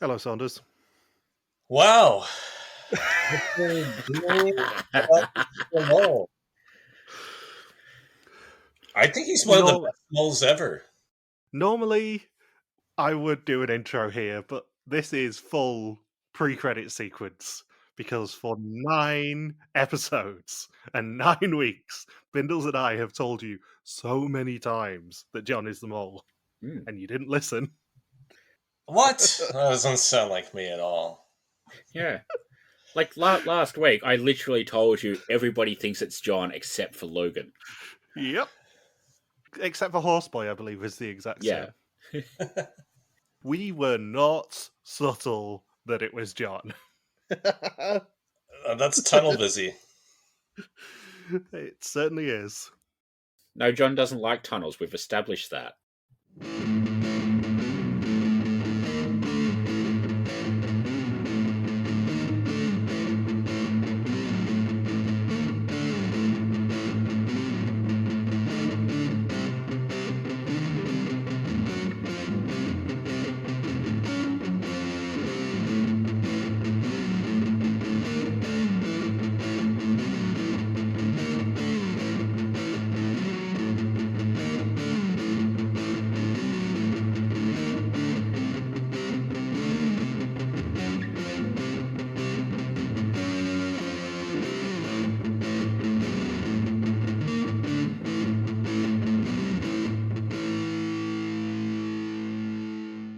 Hello, Saunders. Wow. About the mole. I think he's one of the best moles ever. Normally, I would do an intro here, but this is full pre-credit sequence because for 9 episodes and 9 weeks, Bindles and I have told you so many times that John is the mole, and you didn't listen. What? That doesn't sound like me at all. Yeah. Like last week, I literally told you everybody thinks it's John except for Logan. Yep. Except for Horseboy, I believe, is the exact Yeah. same. We were not subtle that it was John. That's tunnel busy. It certainly is. No, John doesn't like tunnels. We've established that.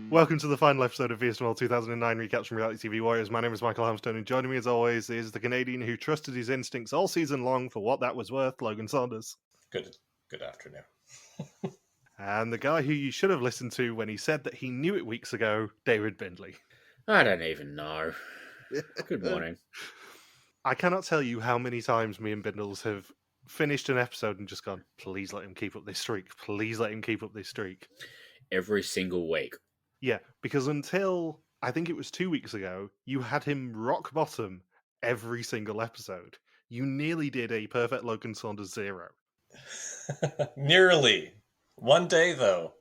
Welcome to the final episode of VSML 2009 Recaps from Reality TV Warriors. My name is Michael Hamstone, and joining me as always is the Canadian who trusted his instincts all season long for what that was worth, Logan Saunders. Good afternoon. And the guy who you should have listened to when he said that he knew it weeks ago, David Bindley. I don't even know. Good morning. I cannot tell you how many times me and Bindles have finished an episode and just gone, please let him keep up this streak. Please let him keep up this streak. Every single week. Yeah, because until, I think it was 2 weeks ago, you had him rock bottom every single episode. You nearly did a perfect Logan Saunders 0. Nearly. One day, though.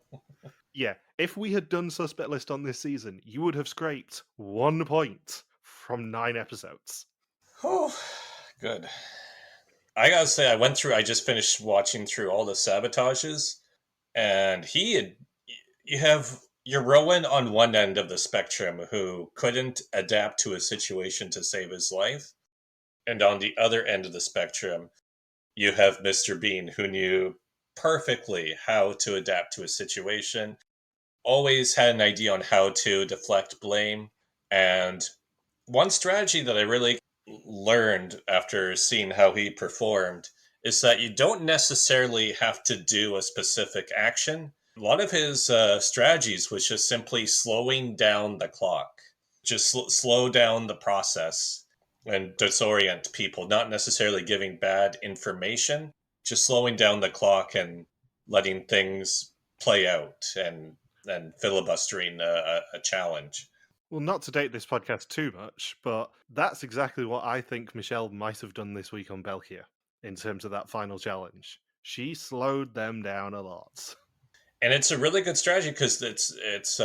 Yeah, if we had done Suspect List on this season, you would have scraped 1 point from 9 episodes. Oh, good. I gotta say, I just finished watching through all the sabotages, and you have your Rowan on one end of the spectrum who couldn't adapt to a situation to save his life. And on the other end of the spectrum, you have Mr. Bean, who knew perfectly how to adapt to a situation, always had an idea on how to deflect blame. And one strategy that I really learned after seeing how he performed is that you don't necessarily have to do a specific action. A lot of his strategies was just simply slowing down the clock, just slow down the process and disorient people, not necessarily giving bad information, just slowing down the clock and letting things play out and filibustering a challenge. Well, not to date this podcast too much, but that's exactly what I think Michelle might have done this week on Belkia in terms of that final challenge. She slowed them down a lot. And it's a really good strategy because it's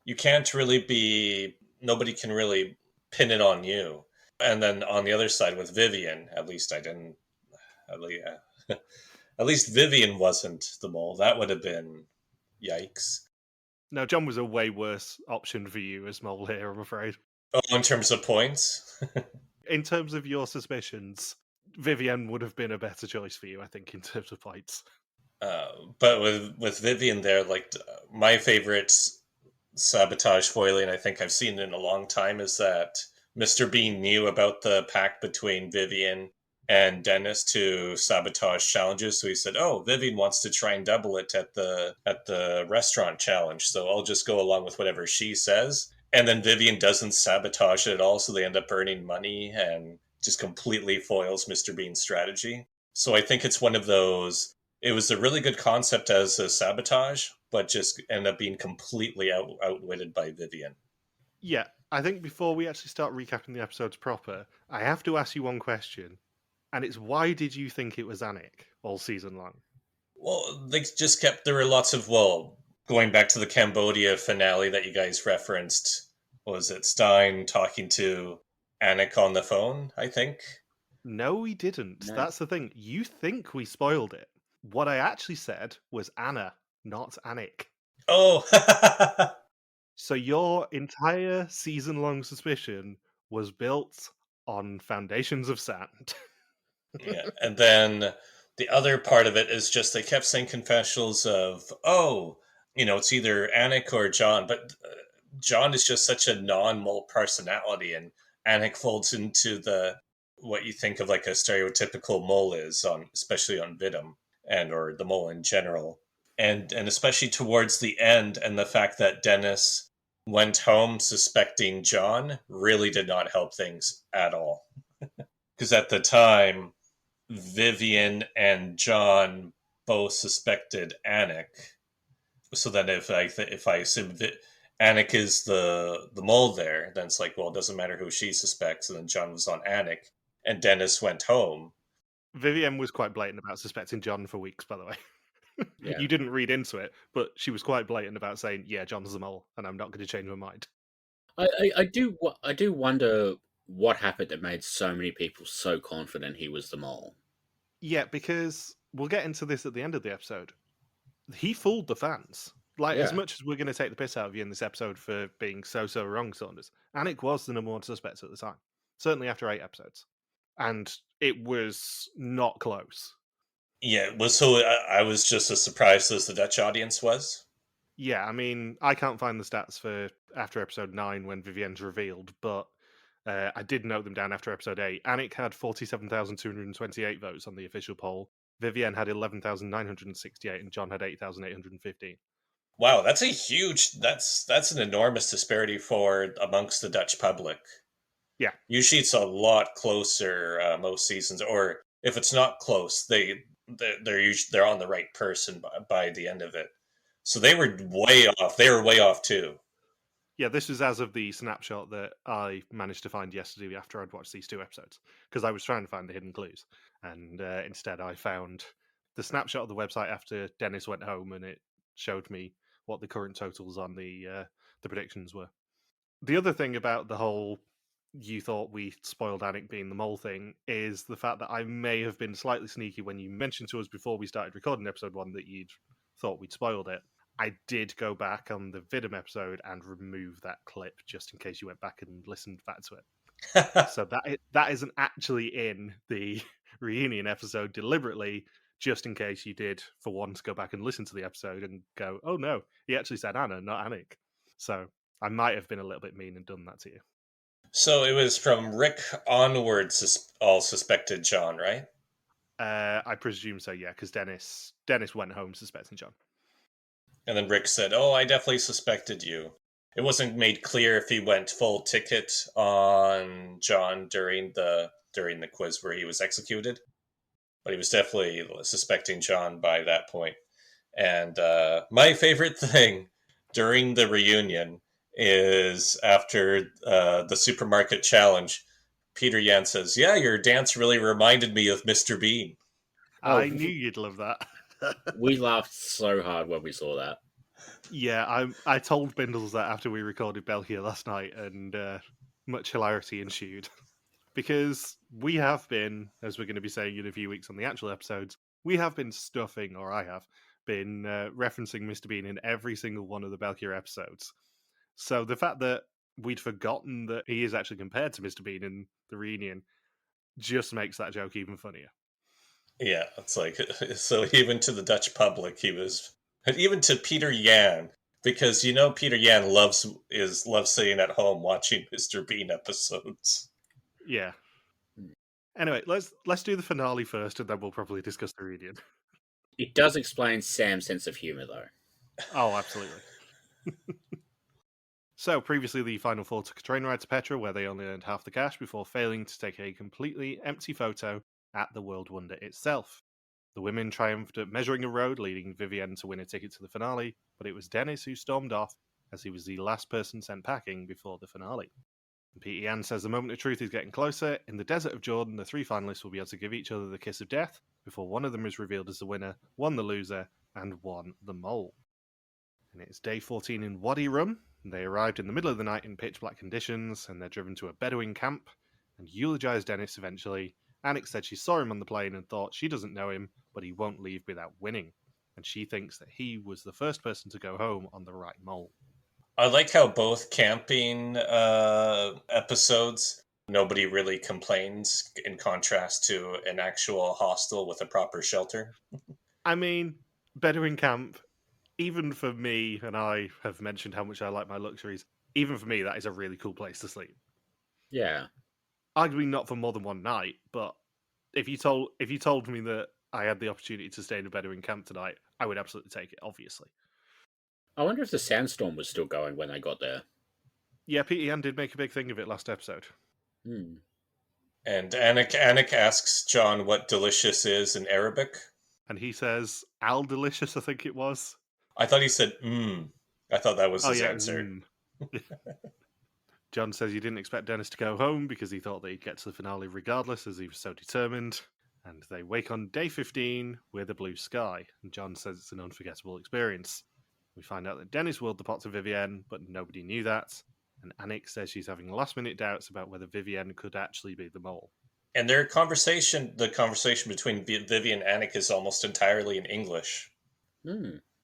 you can't really nobody can really pin it on you. And then on the other side with Vivian, at least at least Vivian wasn't the mole. That would have been yikes. Now, John was a way worse option for you as mole here, I'm afraid. Oh, in terms of points? In terms of your suspicions, Vivian would have been a better choice for you, I think, in terms of points. But with Vivian there, like my favorite sabotage foiling I think I've seen in a long time is that Mr. Bean knew about the pact between Vivian and Dennis to sabotage challenges. So he said, "Oh, Vivian wants to try and double it at the restaurant challenge, so I'll just go along with whatever she says." And then Vivian doesn't sabotage it at all, so they end up earning money and just completely foils Mr. Bean's strategy. So I think it's one of those. It was a really good concept as a sabotage, but just ended up being completely outwitted by Vivian. Yeah, I think before we actually start recapping the episodes proper, I have to ask you one question. And it's, why did you think it was Anik all season long? Well, there were lots of, going back to the Cambodia finale that you guys referenced, was it Stein talking to Anik on the phone, I think? No, we didn't. No. That's the thing. You think we spoiled it. What I actually said was Anna, not Anik. Oh! So your entire season-long suspicion was built on foundations of sand. Yeah, and then the other part of it is just they kept saying confessionals of, oh, it's either Anik or John, but John is just such a non-mole personality, and Anik folds into the what you think of like a stereotypical mole is on, especially on WIDM and or the mole in general, and especially towards the end, and the fact that Dennis went home suspecting John really did not help things at all, because at the time Vivian and John both suspected Anik. So then, if I assume Anik is the mole there, then it's like, well, it doesn't matter who she suspects. And then John was on Anik, and Dennis went home. Vivienne was quite blatant about suspecting John for weeks, by the way. Yeah. You didn't read into it, but she was quite blatant about saying, yeah, John's the mole, and I'm not going to change my mind. I do wonder what happened that made so many people so confident he was the mole. Yeah, because we'll get into this at the end of the episode. He fooled the fans. Like, as Yeah. much as we're going to take the piss out of you in this episode for being so wrong, Saunders, Anik was the number one suspect at the time. Certainly after 8 episodes. And it was not close. Yeah, so I was just as surprised as the Dutch audience was. Yeah, I mean, I can't find the stats for after episode 9 when Vivienne's revealed, but I did note them down after episode 8. Anik had 47,228 votes on the official poll. Vivienne had 11,968 and John had 8,815. Wow, that's a huge. That's an enormous disparity for amongst the Dutch public. Yeah. Usually it's a lot closer most seasons, or if it's not close, they're on the right person by the end of it. So they were way off. They were way off too. Yeah, this was as of the snapshot that I managed to find yesterday after I'd watched these 2 episodes, because I was trying to find the hidden clues, and instead I found the snapshot of the website after Dennis went home, and it showed me what the current totals on the predictions were. The other thing about the whole you thought we spoiled Anik being the mole thing is the fact that I may have been slightly sneaky when you mentioned to us before we started recording episode 1 that you'd thought we'd spoiled it. I did go back on the WIDM episode and remove that clip just in case you went back and listened back to it. So that isn't actually in the reunion episode deliberately, just in case you did, for once, go back and listen to the episode and go, oh no, he actually said Anna, not Anik. So I might have been a little bit mean and done that to you. So it was from Rick onwards, all suspected John, right? I presume so, yeah, because Dennis went home suspecting John. And then Rick said, "Oh, I definitely suspected you." It wasn't made clear if he went full ticket on John during the quiz where he was executed, but he was definitely suspecting John by that point. And my favorite thing during the reunion is after the supermarket challenge. Peter Yan says, "Yeah, your dance really reminded me of Mr. Bean." I knew you'd love that. We laughed so hard when we saw that. Yeah, I told Bindles that after we recorded Belgium last night, and much hilarity ensued. Because we have been, as we're going to be saying in a few weeks on the actual episodes, we have been stuffing, or I have been referencing Mr. Bean in every single one of the Belkier episodes. So the fact that we'd forgotten that he is actually compared to Mr. Bean in the reunion just makes that joke even funnier. Yeah, it's like, so even to the Dutch public, he was, even to Peter Yan, because Peter Yan loves sitting at home watching Mr. Bean episodes. Yeah. Anyway, let's do the finale first, and then we'll probably discuss the reunion. It does explain Sam's sense of humor, though. Oh, absolutely. So, previously, the final four took a train ride to Petra, where they only earned half the cash before failing to take a completely empty photo at the World Wonder itself. The women triumphed at measuring a road, leading Vivienne to win a ticket to the finale, but it was Dennis who stormed off, as he was the last person sent packing before the finale. And Peter Yan says the moment of truth is getting closer. In the desert of Jordan, the 3 finalists will be able to give each other the kiss of death before one of them is revealed as the winner, one the loser, and one the mole. And it's day 14 in Wadi Rum. They arrived in the middle of the night in pitch black conditions, and they're driven to a Bedouin camp and eulogized Dennis eventually. Anik said she saw him on the plane and thought she doesn't know him, but he won't leave without winning. And she thinks that he was the first person to go home on the right mole. I like how both camping episodes, nobody really complains, in contrast to an actual hostel with a proper shelter. I mean, Bedouin camp, even for me, and I have mentioned how much I like my luxuries, even for me, that is a really cool place to sleep. Yeah. Arguably not for more than one night, but if you told me that I had the opportunity to stay in a Bedouin camp tonight, I would absolutely take it, obviously. I wonder if the sandstorm was still going when they got there. Yeah, Pete Ian did make a big thing of it last episode. Hmm. And Anik asks John what delicious is in Arabic. And he says, Al delicious, I think it was. I thought he said, mmm. I thought that was his answer. John says he didn't expect Dennis to go home because he thought that he'd get to the finale regardless, as he was so determined. And they wake on day 15 with a blue sky. And John says it's an unforgettable experience. We find out that Dennis willed the pot to Vivienne, but nobody knew that. And Anik says she's having last-minute doubts about whether Vivienne could actually be the mole. And the conversation between Vivian and Anik is almost entirely in English.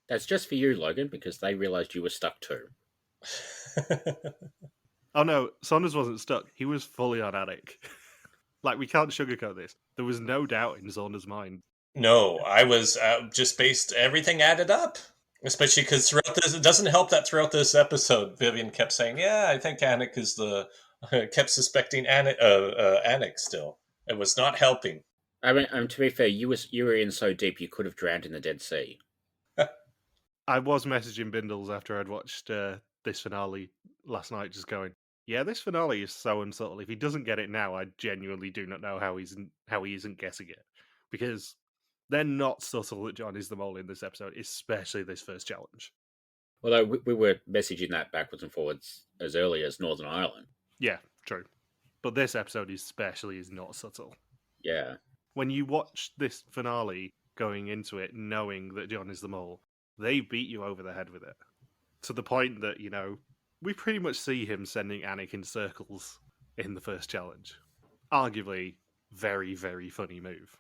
That's just for you, Logan, because they realised you were stuck too. Oh no, Saunders wasn't stuck. He was fully on Anik. Like, we can't sugarcoat this. There was no doubt in Saunders' mind. No, I was just based, everything added up. Especially because throughout this, it doesn't help that throughout this episode, Vivian kept saying, yeah, I think Anik is kept suspecting Anik still. It was not helping. I mean, to be fair, you were in so deep you could have drowned in the Dead Sea. I was messaging Bindles after I'd watched this finale last night, just going, yeah, this finale is so unsubtle. If he doesn't get it now, I genuinely do not know how he isn't guessing it. Because they're not subtle that John is the mole in this episode, especially this first challenge. Although we were messaging that backwards and forwards as early as Northern Ireland. Yeah, true. But this episode especially is not subtle. Yeah. When you watch this finale going into it knowing that John is the mole, they beat you over the head with it. To the point that, we pretty much see him sending Anik in circles in the first challenge. Arguably, very, very funny move.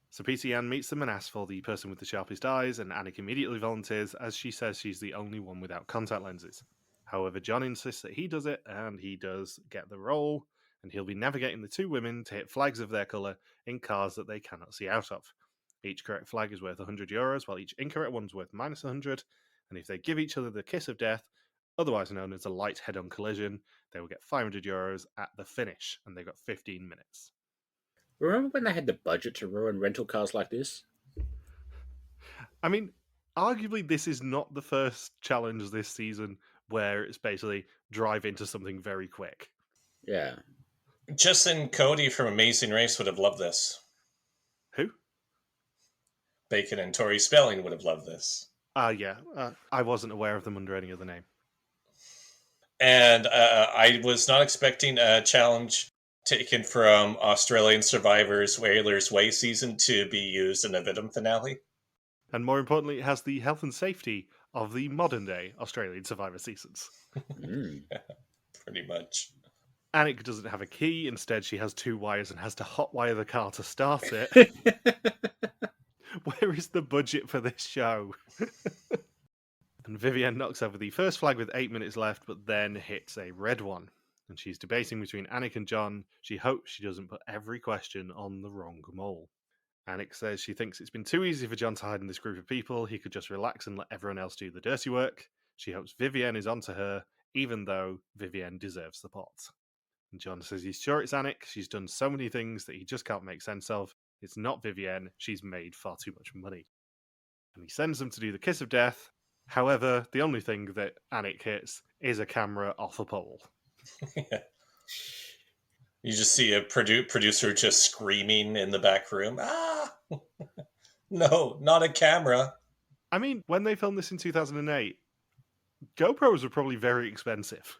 So PCN meets them and asks for the person with the sharpest eyes, and Anik immediately volunteers as she says she's the only one without contact lenses. However, John insists that he does it, and he does get the role, and he'll be navigating the two women to hit flags of their colour in cars that they cannot see out of. Each correct flag is worth €100, while each incorrect one's worth minus 100, and if they give each other the kiss of death, otherwise known as a light head-on collision, they will get €500 at the finish, and they've got 15 minutes. Remember when they had the budget to ruin rental cars like this? I mean, arguably this is not the first challenge this season where it's basically drive into something very quick. Yeah. Justin Cody from Amazing Race would have loved this. Who? Bacon and Tori Spelling would have loved this. Yeah. I wasn't aware of them under any other name. And I was not expecting a challenge taken from Australian Survivors Whalers Way season to be used in a WIDM finale. And more importantly, it has the health and safety of the modern-day Australian Survivor seasons. Pretty much. Anik doesn't have a key. Instead, she has 2 wires and has to hotwire the car to start it. Where is the budget for this show? And Vivienne knocks over the first flag with 8 minutes left, but then hits a red one. And she's debating between Anik and John. She hopes she doesn't put every question on the wrong mole. Anik says she thinks it's been too easy for John to hide in this group of people. He could just relax and let everyone else do the dirty work. She hopes Vivienne is onto her, even though Vivienne deserves the pot. And John says he's sure it's Anik. She's done so many things that he just can't make sense of. It's not Vivienne. She's made far too much money. And he sends them to do the kiss of death. However, the only thing that Anik hits is a camera off a pole. You just see a producer just screaming in the back room. Ah! No, not a camera. I mean, when they filmed this in 2008, GoPros were probably very expensive.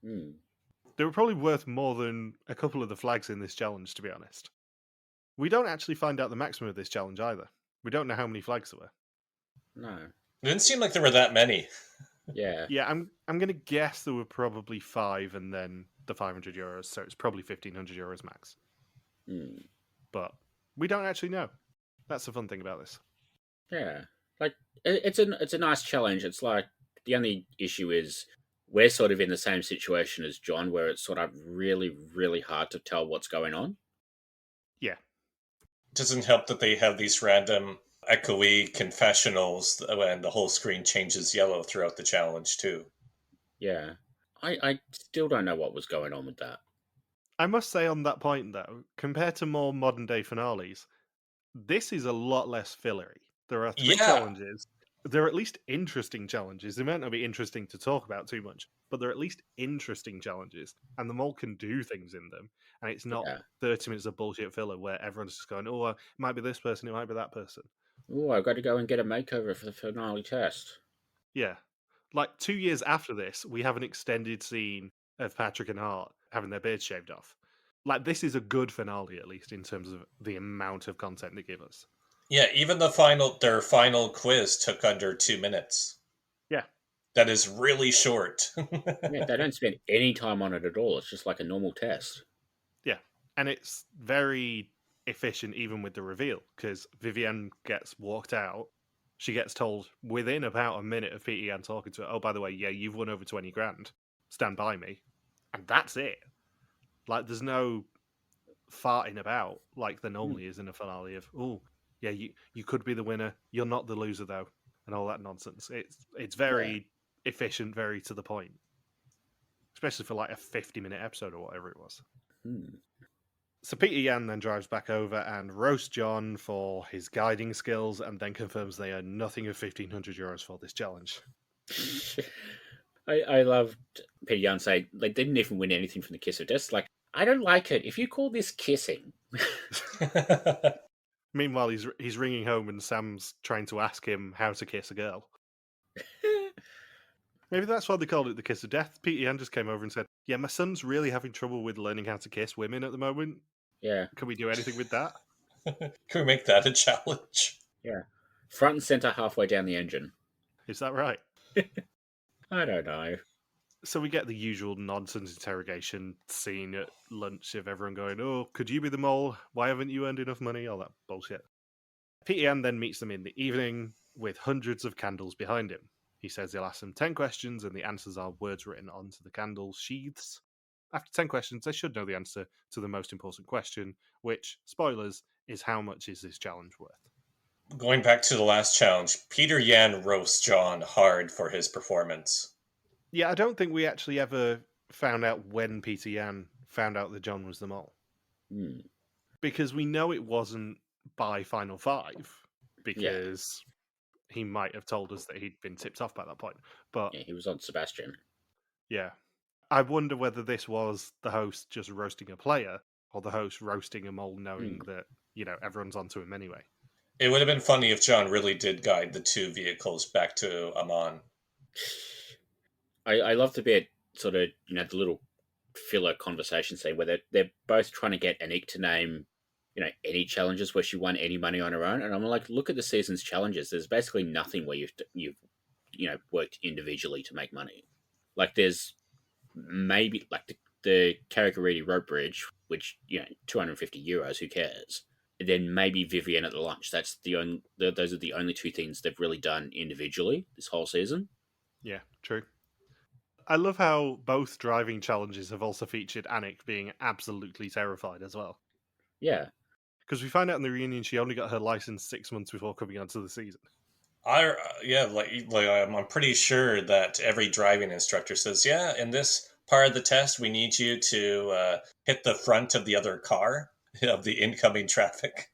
They were probably worth more than a couple of the flags in this challenge, to be honest. We don't actually find out the maximum of this challenge either. We don't know how many flags there were. No. It didn't seem like there were that many. Yeah. Yeah, I'm gonna guess there were probably 5 and then the €500, so it's probably €1,500 max. Hmm. But we don't actually know. That's the fun thing about this. Yeah. Like it's a nice challenge. It's like the only issue is we're sort of in the same situation as John, where it's sort of really, really hard to tell what's going on. Yeah. It doesn't help that they have these random echoey confessionals and the whole screen changes yellow throughout the challenge too. Yeah. I still don't know what was going on with that. I must say on that point though, compared to more modern day finales, this is a lot less fillery. There are 3 Yeah, challenges. They're at least interesting challenges. They might not be interesting to talk about too much, but they're at least interesting challenges, and the mole can do things in them. And it's not Yeah. 30 minutes of bullshit filler where everyone's just going, "Oh, it might be this person, it might be that person." Oh, I've got to go and get a makeover for the finale test. Yeah, like 2 years after this, we have an extended scene of Patrick and Hart having their beards shaved off. Like this is a good finale, at least in terms of the amount of content they give us. yeah. Even their final quiz took under 2 minutes. Yeah. That is really short. Yeah, they don't spend any time on it at all. It's just like a normal test. Yeah, and it's very efficient even with the reveal because Vivienne gets walked out. She gets told within about a minute of Peter Yan talking to her, "Oh, by the way, yeah, you've won over 20 grand. Stand by me," and that's it. Like, there's no farting about like there Hmm. normally is in a finale of, "Oh, yeah, you could be the winner. You're not the loser though," and all that nonsense. It's Yeah. very efficient, very to the point, especially for like a 50-minute episode or whatever it was. Hmm. So Peter Yan then drives back over and roasts John for his guiding skills, and then confirms they earn nothing of €1,500 for this challenge. I loved Peter Young say like they didn't even win anything from the kiss of death. Like I don't like it. If you call this kissing, Meanwhile, he's ringing home, and Sam's trying to ask him how to kiss a girl. Maybe that's why they called it the kiss of death. Peter Yan just came over and said, "Yeah, my son's really having trouble with learning how to kiss women at the moment. yeah, Can we do anything with that?" Can we make that a challenge? yeah, front and center halfway down the engine. Is that right? I don't know. So we get the usual nonsense interrogation scene at lunch of everyone going, "Oh, could you be the mole? Why haven't you earned enough money?" All that bullshit. PTN then meets them in the evening with hundreds of candles behind him. He says he'll ask them 10 questions and the answers are words written onto the candle sheaths. After 10 questions, they should know the answer to the most important question, which, spoilers, is how much is this challenge worth? Going back to the last challenge, Peter Yan roasts John hard for his performance. Yeah, I don't think we actually ever found out when Peter Yan found out that John was the mole. Hmm. Because we know it wasn't by Final Five, Yeah, because he might have told us that he'd been tipped off by that point. But yeah, he was on Sebastian. yeah, I wonder whether this was the host just roasting a player or the host roasting a mole knowing Hmm. that, everyone's onto him anyway. It would have been funny if John really did guide the two vehicles back to Amman. I love the bit sort of the little filler conversation scene where they're both trying to get Anik to name any challenges where she won any money on her own, and I'm like, look at the season's challenges. There's basically nothing where you've worked individually to make money. Like there's maybe like the Karakaridi rope bridge, which €250. Who cares? And then maybe Vivian at the lunch. That's the only. Those are the only two things they've really done individually this whole season. Yeah, true. I love how both driving challenges have also featured Anik being absolutely terrified as well. Yeah, Because we find out in the reunion she only got her license 6 months before coming onto the season. I'm pretty sure that every driving instructor says, yeah, in this part of the test, we need you to hit the front of the other car of the incoming traffic.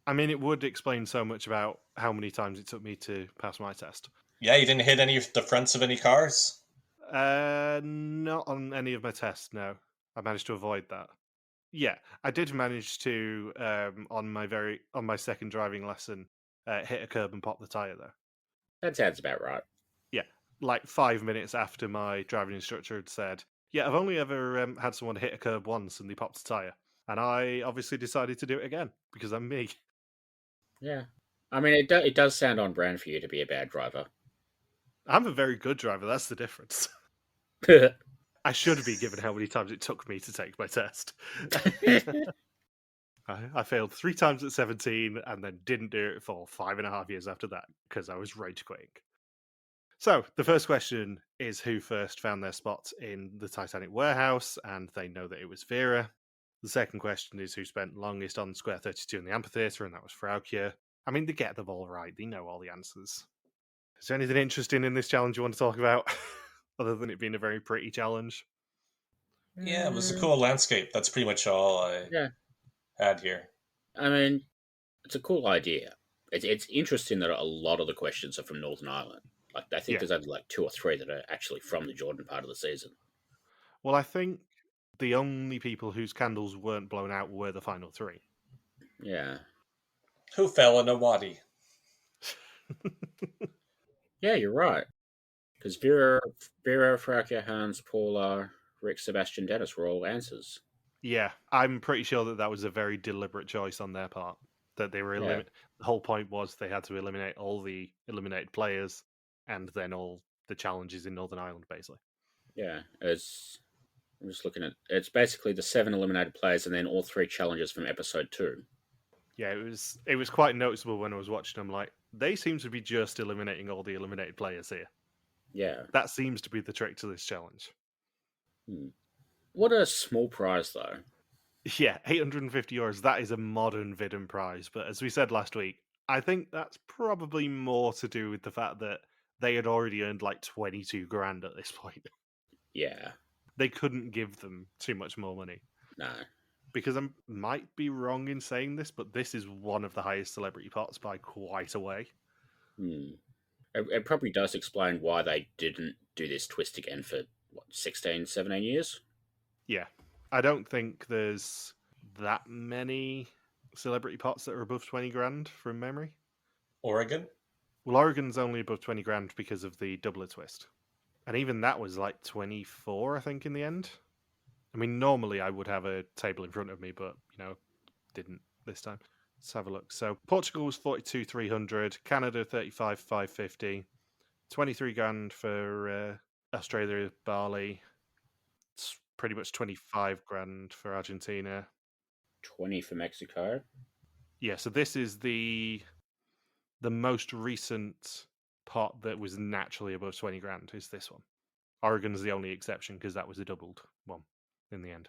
I mean, it would explain so much about how many times it took me to pass my test. Yeah, you didn't hit any of the fronts of any cars. Not on any of my tests, no. I managed to avoid that. Yeah, I did manage to on my second driving lesson hit a curb and pop the tire though. that sounds about right. Yeah, like 5 minutes after my driving instructor had said, "Yeah, I've only ever had someone hit a curb once and they popped a tire," and I obviously decided to do it again because I'm me. Yeah, I mean, it does sound on brand for you to be a bad driver. I'm a very good driver, that's the difference. I should be, given how many times it took me to take my test. I failed 3 times at 17 and then didn't do it for 5.5 years after that because I was rage quitting. So, the first question is who first found their spot in the Titanic warehouse, and they know that it was Vera. The second question is who spent longest on Square 32 in the amphitheatre, and that was Frauke. I mean, they get them all right, they know all the answers. Is there anything interesting in this challenge you want to talk about, other than it being a very pretty challenge? Yeah, it was a cool landscape. That's pretty much all I Yeah. had here. I mean, it's a cool idea. It's interesting that a lot of the questions are from Northern Ireland. Like, I think Yeah. there's only like 2 or 3 that are actually from the Jordan part of the season. Well, I think the only people whose candles weren't blown out were the final 3. Yeah. Who fell in a wadi? Yeah, you're right. Because Vera, Frauke, Hans, Paula, Rick, Sebastian, Dennis were all answers. Yeah, I'm pretty sure that was a very deliberate choice on their part. That they were Yeah. The whole point was they had to eliminate all the eliminated players, and then all the challenges in Northern Ireland, basically. Yeah, I'm just looking at it's basically the 7 eliminated players and then all 3 challenges from episode 2. Yeah, it was quite noticeable when I was watching them. Like, they seem to be just eliminating all the eliminated players here. Yeah. That seems to be the trick to this challenge. What a small prize, though. Yeah, €850. That is a modern WIDM prize. But as we said last week, I think that's probably more to do with the fact that they had already earned like 22 grand at this point. Yeah. They couldn't give them too much more money. No. Because I might be wrong in saying this, but this is one of the highest celebrity pots by quite a way. It probably does explain why they didn't do this twist again for, 16, 17 years? Yeah. I don't think there's that many celebrity pots that are above 20 grand from memory. Oregon? Well, Oregon's only above 20 grand because of the doubler twist. And even that was like 24, I think, in the end. I mean, normally I would have a table in front of me, but, didn't this time. Let's have a look. So Portugal was 42,300, Canada 35,550, 23 grand for Australia, Bali. It's pretty much 25 grand for Argentina. 20 for Mexico. Yeah, so this is the most recent pot that was naturally above 20 grand is this one. Oregon's the only exception because that was a doubled one in the end.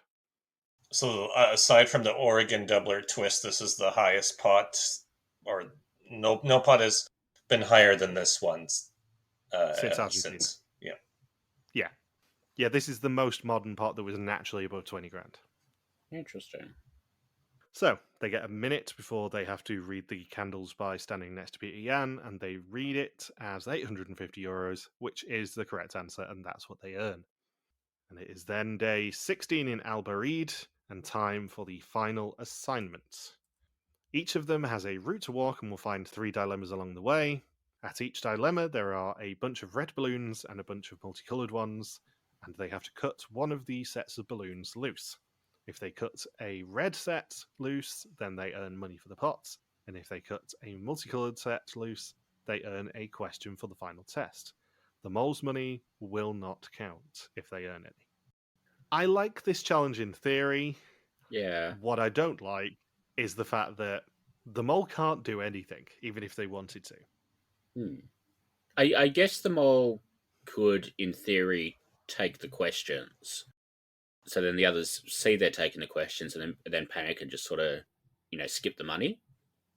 So aside from the Oregon doubler twist, this is the highest pot, or no pot has been higher than this one Since Argentina. Yeah, this is the most modern pot that was naturally above 20 grand. Interesting. So they get a minute before they have to read the candles by standing next to Peter Yan, and they read it as €850, which is the correct answer, and that's what they earn. And it is then day 16 in Al Barid, and time for the final assignment. Each of them has a route to walk and will find 3 dilemmas along the way. At each dilemma, there are a bunch of red balloons and a bunch of multicoloured ones, and they have to cut one of the sets of balloons loose. If they cut a red set loose, then they earn money for the pot, and if they cut a multicoloured set loose, they earn a question for the final test. The mole's money will not count if they earn any. I like this challenge in theory. Yeah. What I don't like is the fact that the mole can't do anything, even if they wanted to. I guess the mole could, in theory, take the questions. So then the others see they're taking the questions and then panic and just sort of, skip the money.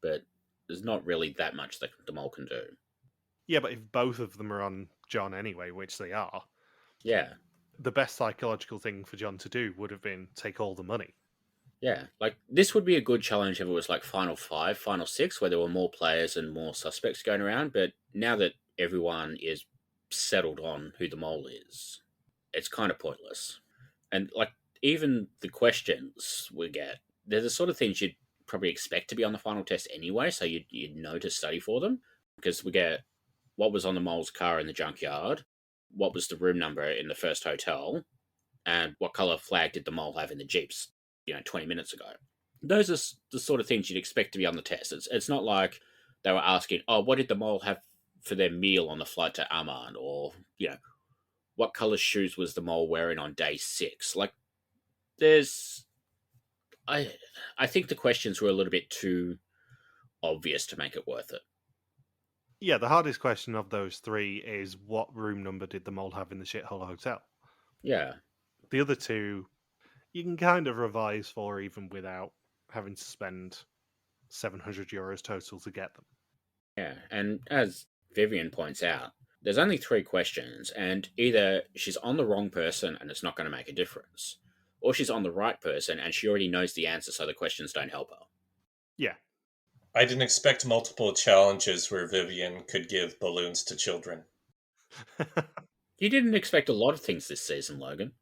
But there's not really that much that the mole can do. Yeah, but if both of them are on John anyway, which they are, yeah, the best psychological thing for John to do would have been take all the money. Yeah, like this would be a good challenge if it was like Final 5, Final 6, where there were more players and more suspects going around. But now that everyone is settled on who the mole is, it's kind of pointless. And like even the questions we get, they're the sort of things you'd probably expect to be on the final test anyway, so you'd know to study for them. Because we get what was on the mole's car in the junkyard, what was the room number in the first hotel, and what colour flag did the mole have in the Jeeps 20 minutes ago. Those are the sort of things you'd expect to be on the test. It's not like they were asking, "Oh, what did the mole have for their meal on the flight to Amman?" Or what color shoes was the mole wearing on day 6? Like, there's, I, I think the questions were a little bit too obvious to make it worth it. Yeah, the hardest question of those three is what room number did the mole have in the shithole hotel? Yeah, The other two, you can kind of revise for even without having to spend €700 total to get them. yeah, and as Vivian points out, there's only 3 questions, and either she's on the wrong person and it's not going to make a difference, or she's on the right person and she already knows the answer, so the questions don't help her. Yeah. I didn't expect multiple challenges where Vivian could give balloons to children. You didn't expect a lot of things this season, Logan.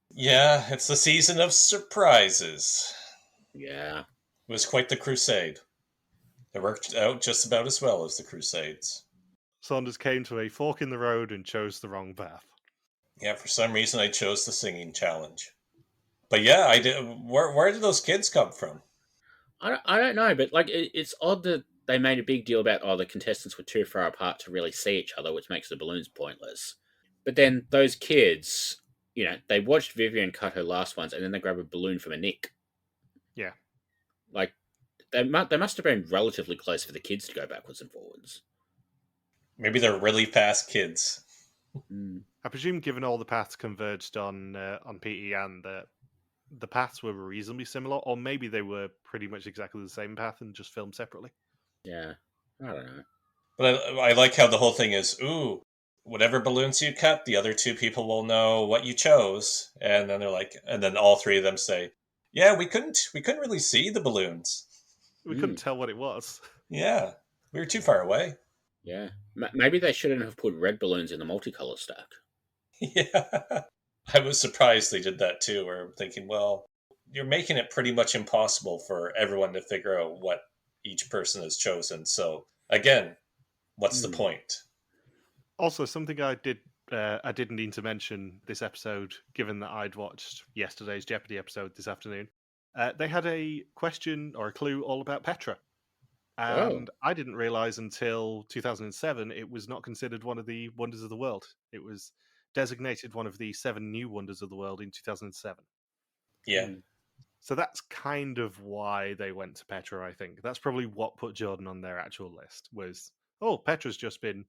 Yeah, it's the season of surprises. Yeah. It was quite the crusade. It worked out just about as well as the Crusades. Saunders came to a fork in the road and chose the wrong path. Yeah, for some reason I chose the singing challenge. But yeah, I did. Where did those kids come from? I don't know, but like it's odd that they made a big deal about the contestants were too far apart to really see each other, which makes the balloons pointless. But then those kids, they watched Vivian cut her last ones, and then they grab a balloon from a Nick. Yeah. Like they must have been relatively close for the kids to go backwards and forwards. Maybe they're really fast kids. I presume, given all the paths converged on PE and the paths were reasonably similar, or maybe they were pretty much exactly the same path and just filmed separately. Yeah, I don't know. But I like how the whole thing is, ooh, whatever balloons you cut, the other 2 people will know what you chose. And then they're like, and then all 3 of them say, yeah, we couldn't really see the balloons. We couldn't tell what it was. Yeah, we were too far away. Yeah, maybe they shouldn't have put red balloons in the multicolor stack. Yeah, I was surprised they did that too. Where I'm thinking, well, you're making it pretty much impossible for everyone to figure out what each person has chosen. So again, what's the point? Also, something I didn't need to mention this episode, given that I'd watched yesterday's Jeopardy episode this afternoon. They had a question or a clue all about Petra. And I didn't realize until 2007 it was not considered one of the wonders of the world. It was designated one of the 7 new wonders of the world in 2007. Yeah. So that's kind of why they went to Petra, I think. That's probably what put Jordan on their actual list was, oh, Petra's just been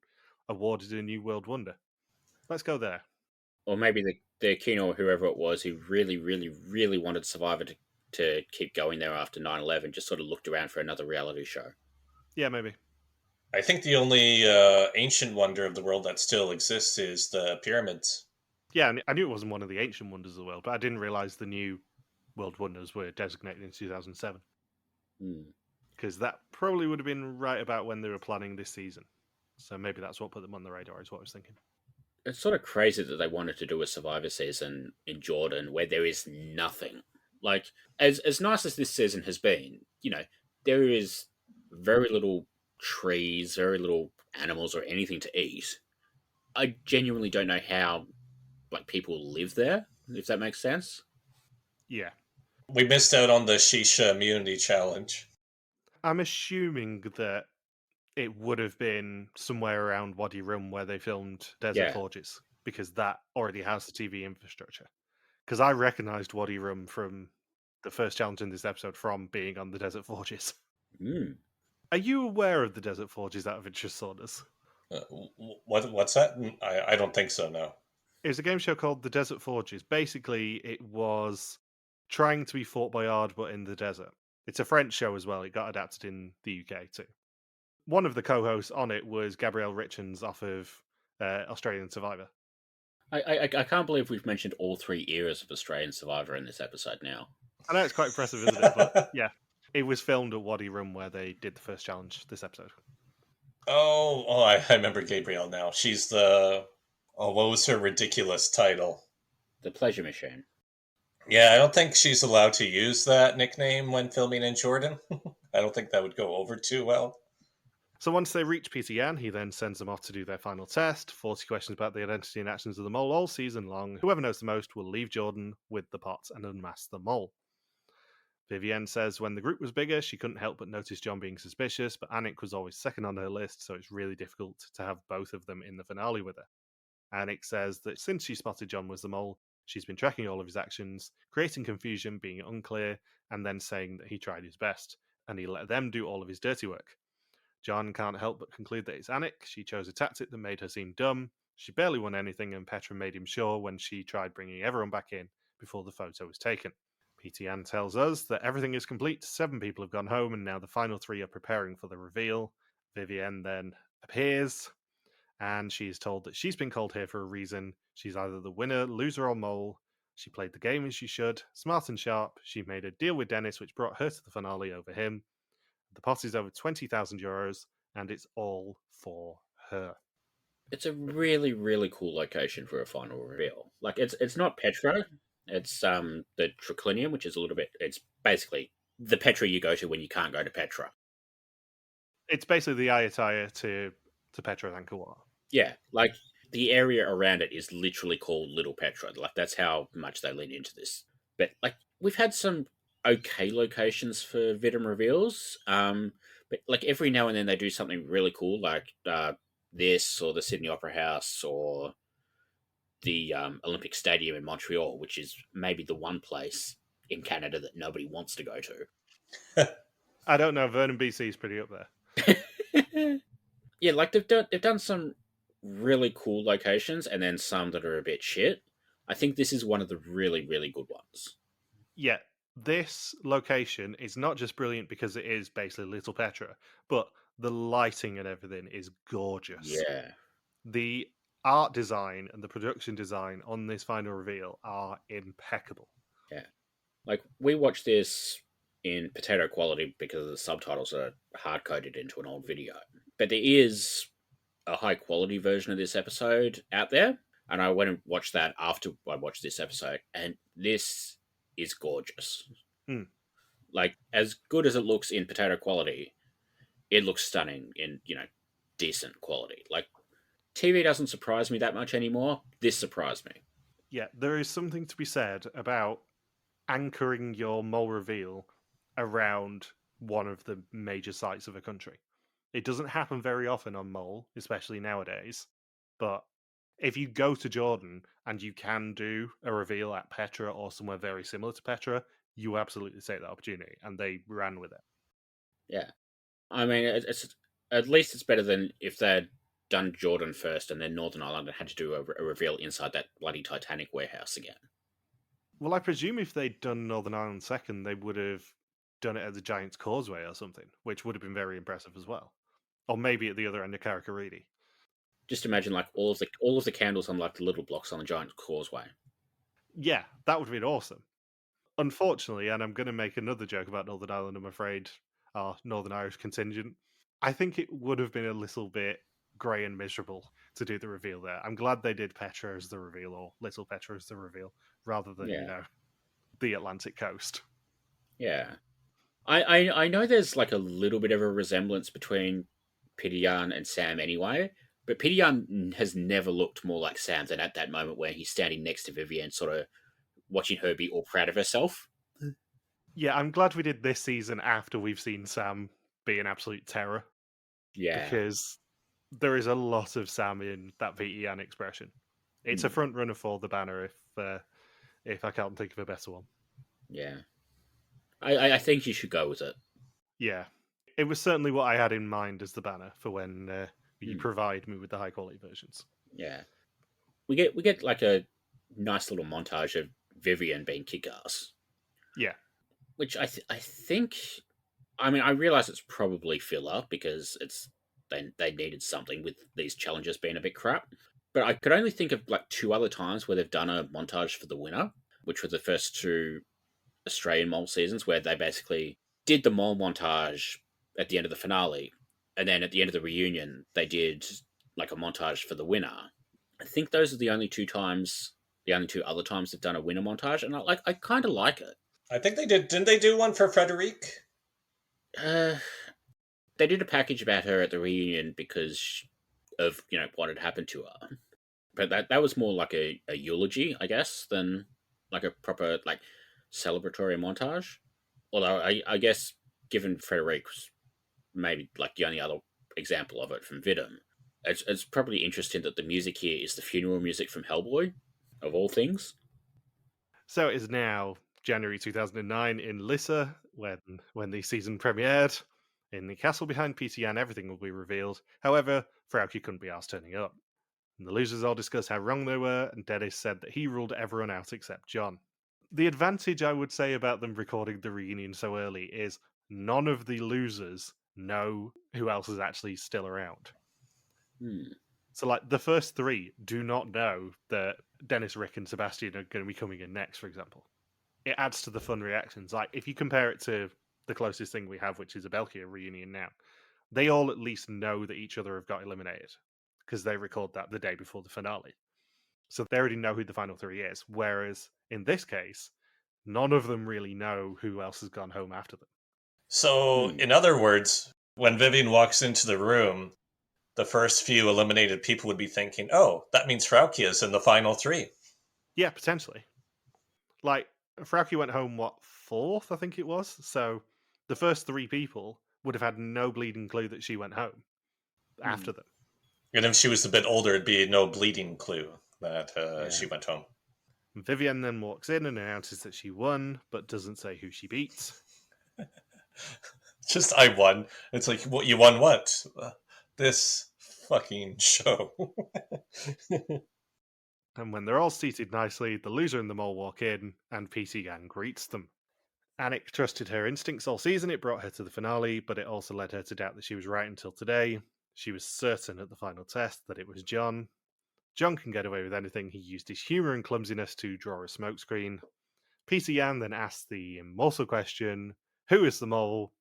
awarded a new world wonder. Let's go there. Or maybe the king or whoever it was who really, really, really wanted Survivor to keep going there after 9/11 just sort of looked around for another reality show. Yeah, maybe. I think the only ancient wonder of the world that still exists is the pyramids. Yeah, I knew it wasn't one of the ancient wonders of the world, but I didn't realize the new world wonders were designated in 2007. Because that probably would have been right about when they were planning this season. So maybe that's what put them on the radar, is what I was thinking. It's sort of crazy that they wanted to do a Survivor season in Jordan where there is nothing. Like, as nice as this season has been, there is very little trees, very little animals or anything to eat. I genuinely don't know how people live there, if that makes sense. Yeah. We missed out on the Shisha Immunity Challenge. I'm assuming that it would have been somewhere around Wadi Rum where they filmed Desert Forges, because that already has the TV infrastructure. Because I recognised Wadi Rum from the first challenge in this episode from being on the Desert Forges. Are you aware of the Desert Forges out of interest, Saunders? What's that? I don't think so, no. It was a game show called The Desert Forges. Basically, it was trying to be Fort Boyard, but in the desert. It's a French show as well. It got adapted in the UK too. One of the co-hosts on it was Gabrielle Richens off of Australian Survivor. I can't believe we've mentioned all 3 eras of Australian Survivor in this episode now. I know it's quite impressive, isn't it? But yeah, it was filmed at Wadi Rum where they did the first challenge this episode. Oh, I remember Gabrielle now. She's the... Oh, what was her ridiculous title? The Pleasure Machine. Yeah, I don't think she's allowed to use that nickname when filming in Jordan. I don't think that would go over too well. So once they reach Peter Yan, he then sends them off to do their final test. 40 questions about the identity and actions of the mole all season long. Whoever knows the most will leave Jordan with the pot and unmask the mole. Vivienne says when the group was bigger, she couldn't help but notice John being suspicious, but Anik was always second on her list, so it's really difficult to have both of them in the finale with her. Anik says that since she spotted John was the mole, she's been tracking all of his actions, creating confusion, being unclear, and then saying that he tried his best, and he let them do all of his dirty work. John can't help but conclude that it's Anik. She chose a tactic that made her seem dumb. She barely won anything, and Petra made him sure when she tried bringing everyone back in before the photo was taken. PTN tells us that everything is complete. 7 people have gone home, and now the final 3 are preparing for the reveal. Vivienne then appears, and she is told that she's been called here for a reason. She's either the winner, loser, or mole. She played the game as she should, smart and sharp. She made a deal with Dennis, which brought her to the finale over him. The pot is over €20,000, and it's all for her. It's a really, really cool location for a final reveal. Like, it's not Petra. It's the Triclinium, which is a little bit. It's basically the Petra you go to when you can't go to Petra. It's basically the Ayatollah to Petra and Kawar. Yeah, like the area around it is literally called Little Petra. Like, that's how much they lean into this. But like, we've had some okay locations for WIDM reveals. But like every now and then they do something really cool, like this or the Sydney Opera House or the Olympic Stadium in Montreal, which is maybe the one place in Canada that nobody wants to go to. I don't know. Vernon, BC is pretty up there. Yeah, like they've done some really cool locations and then some that are a bit shit. I think this is one of the really, really good ones. Yeah, this location is not just brilliant because it is basically Little Petra, but the lighting and everything is gorgeous. Yeah. The art design and the production design on this final reveal are impeccable. Yeah. Like, we watched this in potato quality because the subtitles are hard-coded into an old video. But there is a high-quality version of this episode out there, and I went and watched that after I watched this episode, and this is gorgeous. Like, as good as it looks in potato quality, it looks stunning in, decent quality. Like, TV doesn't surprise me that much anymore. This surprised me. Yeah, there is something to be said about anchoring your mole reveal around one of the major sites of a country. It doesn't happen very often on Mole, especially nowadays. But if you go to Jordan and you can do a reveal at Petra or somewhere very similar to Petra, you absolutely take that opportunity, and they ran with it. Yeah. I mean, it's at least it's better than if they'd done Jordan first and then Northern Ireland and had to do a reveal inside that bloody Titanic warehouse again. Well, I presume if they'd done Northern Ireland second, they would have done it at the Giant's Causeway or something, which would have been very impressive as well. Or maybe at the other end of Karakaridi. Just imagine like all of the candles on like the little blocks on the Giant's Causeway. Yeah, that would have been awesome. Unfortunately, and I'm going to make another joke about Northern Ireland, I'm afraid, our Northern Irish contingent, I think it would have been a little bit grey and miserable to do the reveal there. I'm glad they did Petra as the reveal, or Little Petra as the reveal, rather than, the Atlantic coast. Yeah. I know there's like a little bit of a resemblance between Pidian and Sam anyway, but Pidian has never looked more like Sam than at that moment where he's standing next to Vivienne, sort of watching her be all proud of herself. Yeah, I'm glad we did this season after we've seen Sam be an absolute terror. Yeah. Because there is a lot of Sam in that VEN expression. It's a front runner for the banner if I can't think of a better one. Yeah. I think you should go with it. Yeah. It was certainly what I had in mind as the banner for when you provide me with the high quality versions. Yeah. We get like a nice little montage of Vivienne being kick-ass. Yeah. Which I think, I mean, I realize it's probably filler because they needed something with these challenges being a bit crap. But I could only think of like 2 other times where they've done a montage for the winner, which were the first 2 Australian mole seasons where they basically did the mole montage at the end of the finale, and then at the end of the reunion they did like a montage for the winner. I think those are the only 2 other times they've done a winner montage, and I kind of like it. I think they did. Didn't they do one for Frederique? They did a package about her at the reunion because of what had happened to her, but that was more like a eulogy, I guess, than like a proper like celebratory montage. Although I guess, given Frederick's maybe like the only other example of it from WIDM, it's probably interesting that the music here is the funeral music from Hellboy, of all things. So it is now January 2009 in Lissa, when the season premiered. In the castle behind Peter Yan, everything will be revealed. However, Frauke couldn't be asked turning up. And the losers all discuss how wrong they were, and Dennis said that he ruled everyone out except John. The advantage I would say about them recording the reunion so early is none of the losers know who else is actually still around. So, like, the first three do not know that Dennis, Rick, and Sebastian are going to be coming in next, for example. It adds to the fun reactions. Like, if you compare it to the closest thing we have, which is a Belkia reunion now, they all at least know that each other have got eliminated because they record that the day before the finale. So they already know who the final three is. Whereas in this case, none of them really know who else has gone home after them. So, in other words, when Vivian walks into the room, the first few eliminated people would be thinking, oh, that means Frauke is in the final three. Yeah, potentially. Like, Frauke went home, what, fourth, I think it was? So the first three people would have had no bleeding clue that she went home after them. And if she was a bit older, it'd be no bleeding clue that she went home. Vivienne then walks in and announces that she won, but doesn't say who she beat. Just, I won. It's like, what, you won what? This fucking show. And when they're all seated nicely, the loser and them all walk in, and PC Gang greets them. Anik trusted her instincts all season. It brought her to the finale, but it also led her to doubt that she was right until today. She was certain at the final test that it was John. John can get away with anything. He used his humour and clumsiness to draw a smokescreen. PC Yan then asks the immortal question, who is the mole?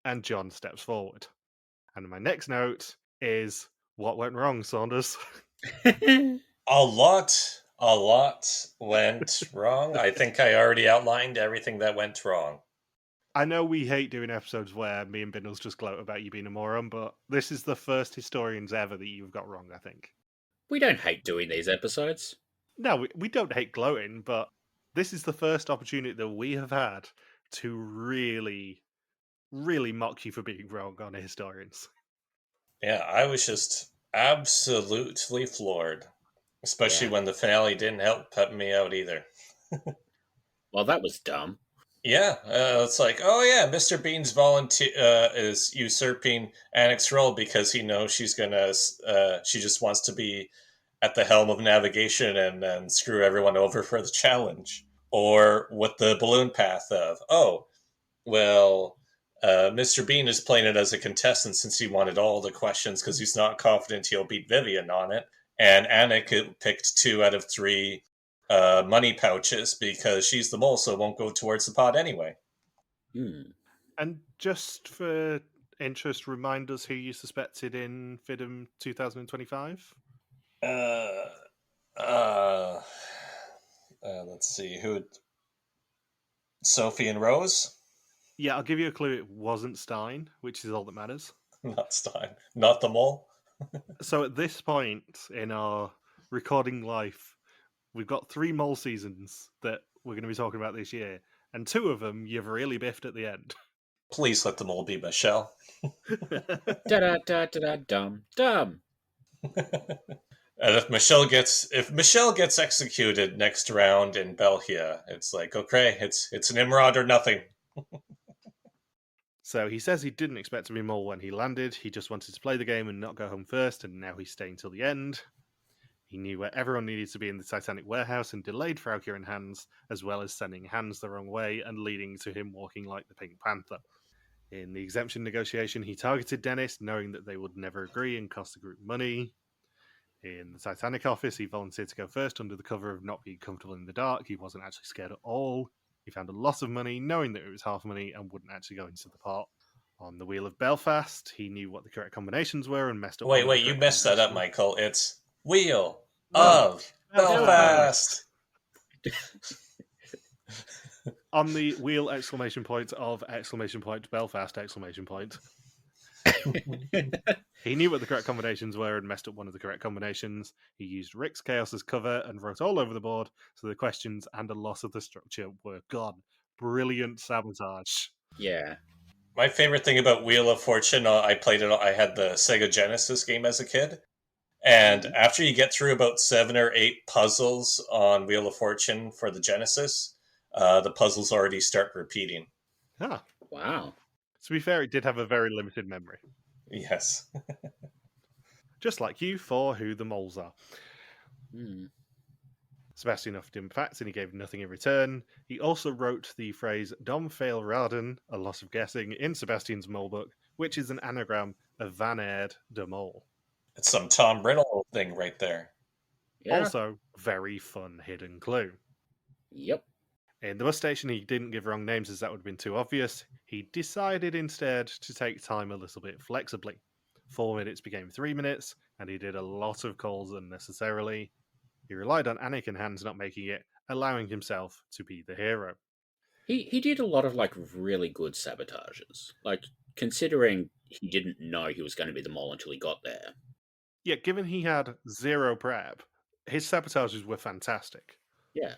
And John steps forward. And my next note is, what went wrong, Saunders? A lot went wrong. I think I already outlined everything that went wrong. I know we hate doing episodes where me and Bindles just gloat about you being a moron, but this is the first historians ever that you've got wrong, I think. We don't hate doing these episodes. No, we don't hate gloating, but this is the first opportunity that we have had to really, really mock you for being wrong on historians. Yeah, I was just absolutely floored. Especially when the finale didn't help pep me out either. Well, that was dumb. Yeah, it's like, oh yeah, Mr. Bean's is usurping Anik's role because he knows she's gonna. She just wants to be at the helm of navigation and screw everyone over for the challenge. Or with the balloon path of, oh, well, Mr. Bean is playing it as a contestant since he wanted all the questions because he's not confident he'll beat Vivian on it. And Anik picked 2 out of 3 money pouches because she's the mole, so it won't go towards the pot anyway. And just for interest, remind us who you suspected in FIDM 2025? Let's see. Sophie and Rose? Yeah, I'll give you a clue. It wasn't Stein, which is all that matters. Not Stein. Not the mole? So at this point in our recording life, we've got 3 mole seasons that we're going to be talking about this year, and 2 of them you've really biffed at the end. Please let the mole be Michelle. Dumb. And if Michelle gets executed next round in Belgia, it's like, okay, it's an Imrod or nothing. So he says he didn't expect to be mole when he landed. He just wanted to play the game and not go home first, and now he's staying till the end. He knew where everyone needed to be in the Titanic warehouse and delayed Frauke and Hans, as well as sending Hans the wrong way and leading to him walking like the Pink Panther. In the exemption negotiation, he targeted Dennis, knowing that they would never agree and cost the group money. In the Titanic office, he volunteered to go first under the cover of not being comfortable in the dark. He wasn't actually scared at all. He found a lot of money, knowing that it was half money and wouldn't actually go into the pot. On the Wheel of Belfast, he knew what the correct combinations were and messed up. Wait, you messed that up, Michael. It's Wheel of Belfast. On the wheel, ! Of ! Belfast! He knew what the correct combinations were and messed up one of the correct combinations. He used Rick's Chaos as cover and wrote all over the board, so the questions and a loss of the structure were gone. Brilliant sabotage. Yeah. My favorite thing about Wheel of Fortune, I played it. I had the Sega Genesis game as a kid, and after you get through about 7 or 8 puzzles on Wheel of Fortune for the Genesis, the puzzles already start repeating. Ah, Wow. to be fair, it did have a very limited memory. Yes. Just like you for Who the Moles Are. Hmm. Sebastian offered him facts and he gave nothing in return. He also wrote the phrase Dom fail raden, a lot of guessing, in Sebastian's mole book, which is an anagram of Van Aird de Mole. It's some Tom Riddle thing right there. Yeah. Also, very fun hidden clue. Yep. In the bus station, he didn't give wrong names as that would have been too obvious. He decided instead to take time a little bit flexibly. 4 minutes became 3 minutes, and he did a lot of calls unnecessarily. He relied on Anik and Hans not making it, allowing himself to be the hero. He did a lot of like really good sabotages. Like considering he didn't know he was going to be the mole until he got there. Yet, given he had zero prep, his sabotages were fantastic. Yeah.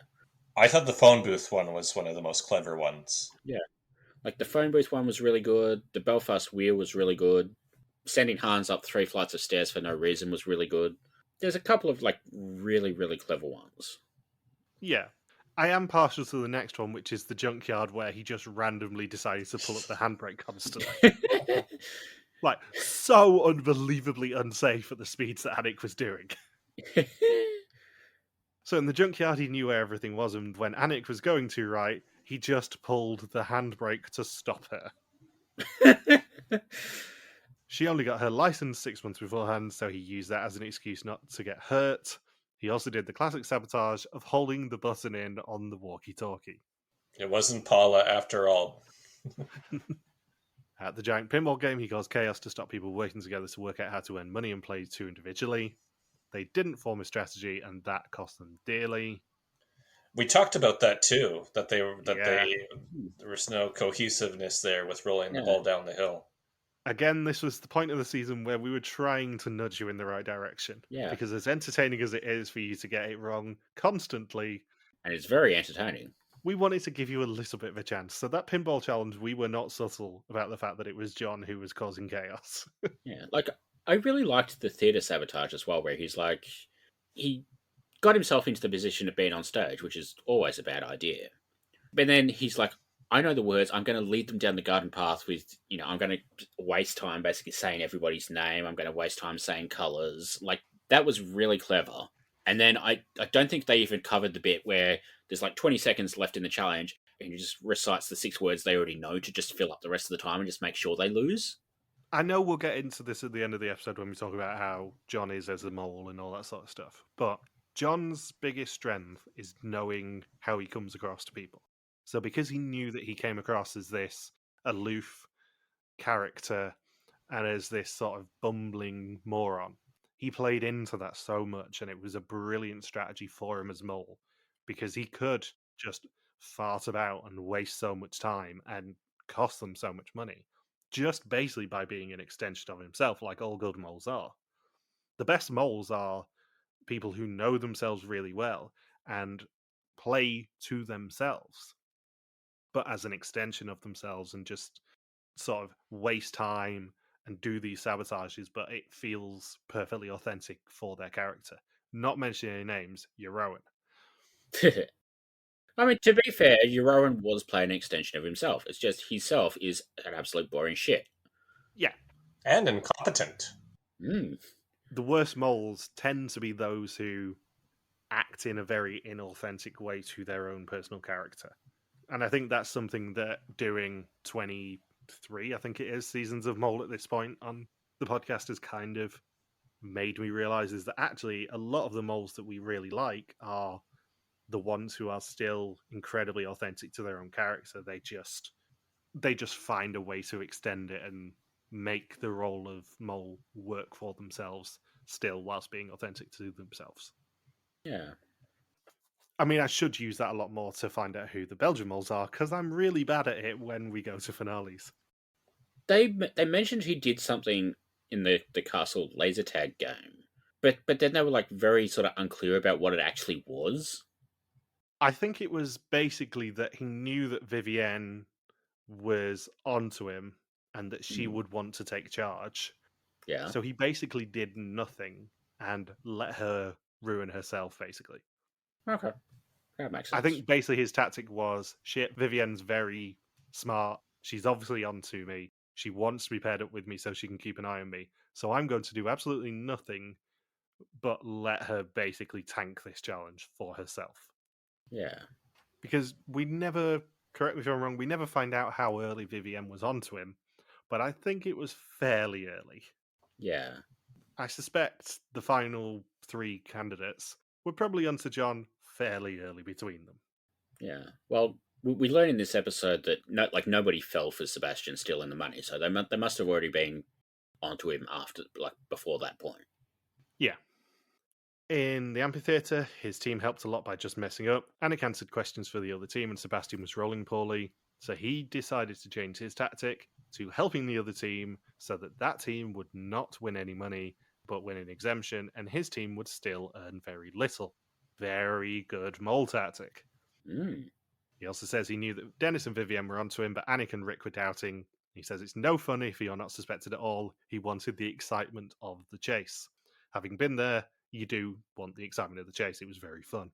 I thought the phone booth one was one of the most clever ones. Yeah. Like the phone booth one was really good. The Belfast wheel was really good. Sending Hans up 3 flights of stairs for no reason was really good. There's a couple of like really, really clever ones. Yeah. I am partial to the next one, which is the junkyard where he just randomly decided to pull up the handbrake constantly. Like, so unbelievably unsafe at the speeds that Anik was doing. So in the junkyard, he knew where everything was, and when Anik was going too right, he just pulled the handbrake to stop her. She only got her license 6 months beforehand, so he used that as an excuse not to get hurt. He also did the classic sabotage of holding the button in on the walkie-talkie. It wasn't Paula after all. At the giant pinball game, he caused chaos to stop people working together to work out how to earn money and play two individually. They didn't form a strategy, and that cost them dearly. We talked about that too. That Yeah. there was no cohesiveness there with rolling the Yeah. ball down the hill. Again, this was the point of the season where we were trying to nudge you in the right direction. Yeah. Because as entertaining as it is for you to get it wrong constantly, And it's very entertaining. we wanted to give you a little bit of a chance. So that pinball challenge, we were not subtle about the fact that it was John who was causing chaos. Yeah. Like I really liked the theatre sabotage as well, where he's like he got himself into the position of being on stage, which is always a bad idea. But then he's like, I know the words. I'm going to lead them down the garden path with, I'm going to waste time basically saying everybody's name. I'm going to waste time saying colours. Like, that was really clever. And then I don't think they even covered the bit where there's like 20 seconds left in the challenge and he just recites the 6 words they already know to just fill up the rest of the time and just make sure they lose. I know we'll get into this at the end of the episode when we talk about how John is as a mole and all that sort of stuff. But John's biggest strength is knowing how he comes across to people. So because he knew that he came across as this aloof character and as this sort of bumbling moron, he played into that so much, and it was a brilliant strategy for him as mole because he could just fart about and waste so much time and cost them so much money just basically by being an extension of himself, like all good moles are. The best moles are people who know themselves really well and play to themselves, but as an extension of themselves and just sort of waste time and do these sabotages, but it feels perfectly authentic for their character. Not mentioning any names, you're Rowan. I mean, to be fair, Euron was playing an extension of himself. It's just himself is an absolute boring shit. Yeah. And incompetent. The worst moles tend to be those who act in a very inauthentic way to their own personal character. And I think that's something that doing 23, I think it is, seasons of Mole at this point on the podcast has kind of made me realize is that actually a lot of the moles that we really like are the ones who are still incredibly authentic to their own character. They just find a way to extend it and make the role of mole work for themselves still whilst being authentic to themselves. Yeah. I mean, I should use that a lot more to find out who the Belgian moles are, because I'm really bad at it when we go to finales. They mentioned he did something in the castle laser tag game, but then they were like very sort of unclear about what it actually was. I think it was basically that he knew that Vivienne was onto him and that she would want to take charge. Yeah. So he basically did nothing and let her ruin herself, basically. Okay. That makes sense. I think basically his tactic was, shit, Vivienne's very smart. She's obviously onto me. She wants to be paired up with me so she can keep an eye on me. So I'm going to do absolutely nothing but let her basically tank this challenge for herself. Yeah. Because we never, correct me if I'm wrong, we never find out how early Vivienne was onto him, but I think it was fairly early. Yeah. I suspect the final 3 candidates were probably onto John fairly early between them. Yeah. Well, we learn in this episode that nobody fell for Sebastian still in the money, so they must have already been onto him before that point. Yeah. In the amphitheatre, his team helped a lot by just messing up. Anik answered questions for the other team, and Sebastian was rolling poorly, so he decided to change his tactic to helping the other team so that team would not win any money, but win an exemption, and his team would still earn very little. Very good mole tactic. Mm. He also says he knew that Dennis and Vivienne were onto him, but Anik and Rick were doubting. He says it's no fun if you're not suspected at all. He wanted the excitement of the chase. Having been there, you do want the excitement of the chase. It was very fun.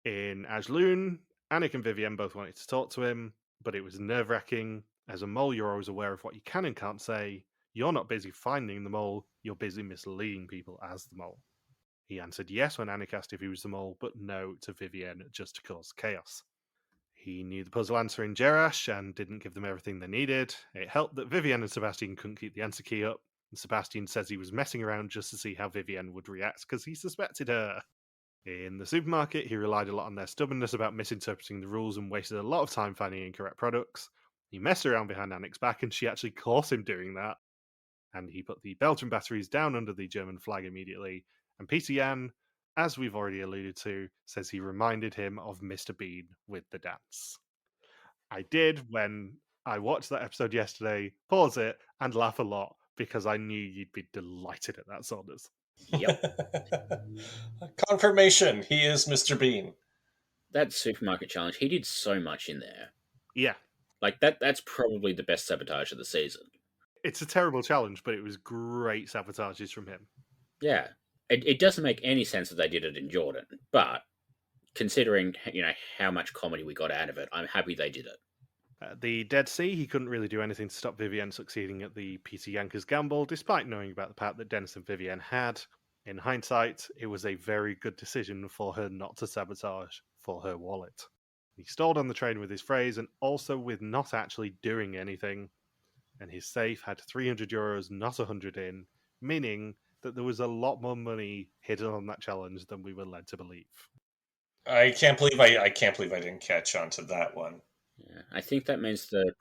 In Ajloon, Anik and Vivienne both wanted to talk to him, but it was nerve-wracking. As a mole, you're always aware of what you can and can't say. You're not busy finding the mole, you're busy misleading people as the mole. He answered yes when Anik asked if he was the mole, but no to Vivienne just to cause chaos. He knew the puzzle answer in Jerash and didn't give them everything they needed. It helped that Vivienne and Sebastian couldn't keep the answer key up, and Sebastian says he was messing around just to see how Vivienne would react because he suspected her. In the supermarket, he relied a lot on their stubbornness about misinterpreting the rules and wasted a lot of time finding incorrect products. He messed around behind Anik's back and she actually caught him doing that. And he put the Belgian batteries down under the German flag immediately. And Peter Yan, as we've already alluded to, says he reminded him of Mr. Bean with the dance. I did, when I watched that episode yesterday, pause it and laugh a lot because I knew you'd be delighted at that, Saunders. Yep. Confirmation, he is Mr. Bean. That supermarket challenge, he did so much in there. Yeah. That's probably the best sabotage of the season. It's a terrible challenge, but it was great sabotages from him. Yeah. It doesn't make any sense that they did it in Jordan, but considering how much comedy we got out of it, I'm happy they did it. The Dead Sea, he couldn't really do anything to stop Vivienne succeeding at the Peter Yankers gamble, despite knowing about the part that Dennis and Vivienne had. In hindsight, it was a very good decision for her not to sabotage for her wallet. He stalled on the train with his phrase and also with not actually doing anything, and his safe had 300 euros, not 100 in, meaning that there was a lot more money hidden on that challenge than we were led to believe. I can't believe I didn't catch on to that one. Yeah, I think that means the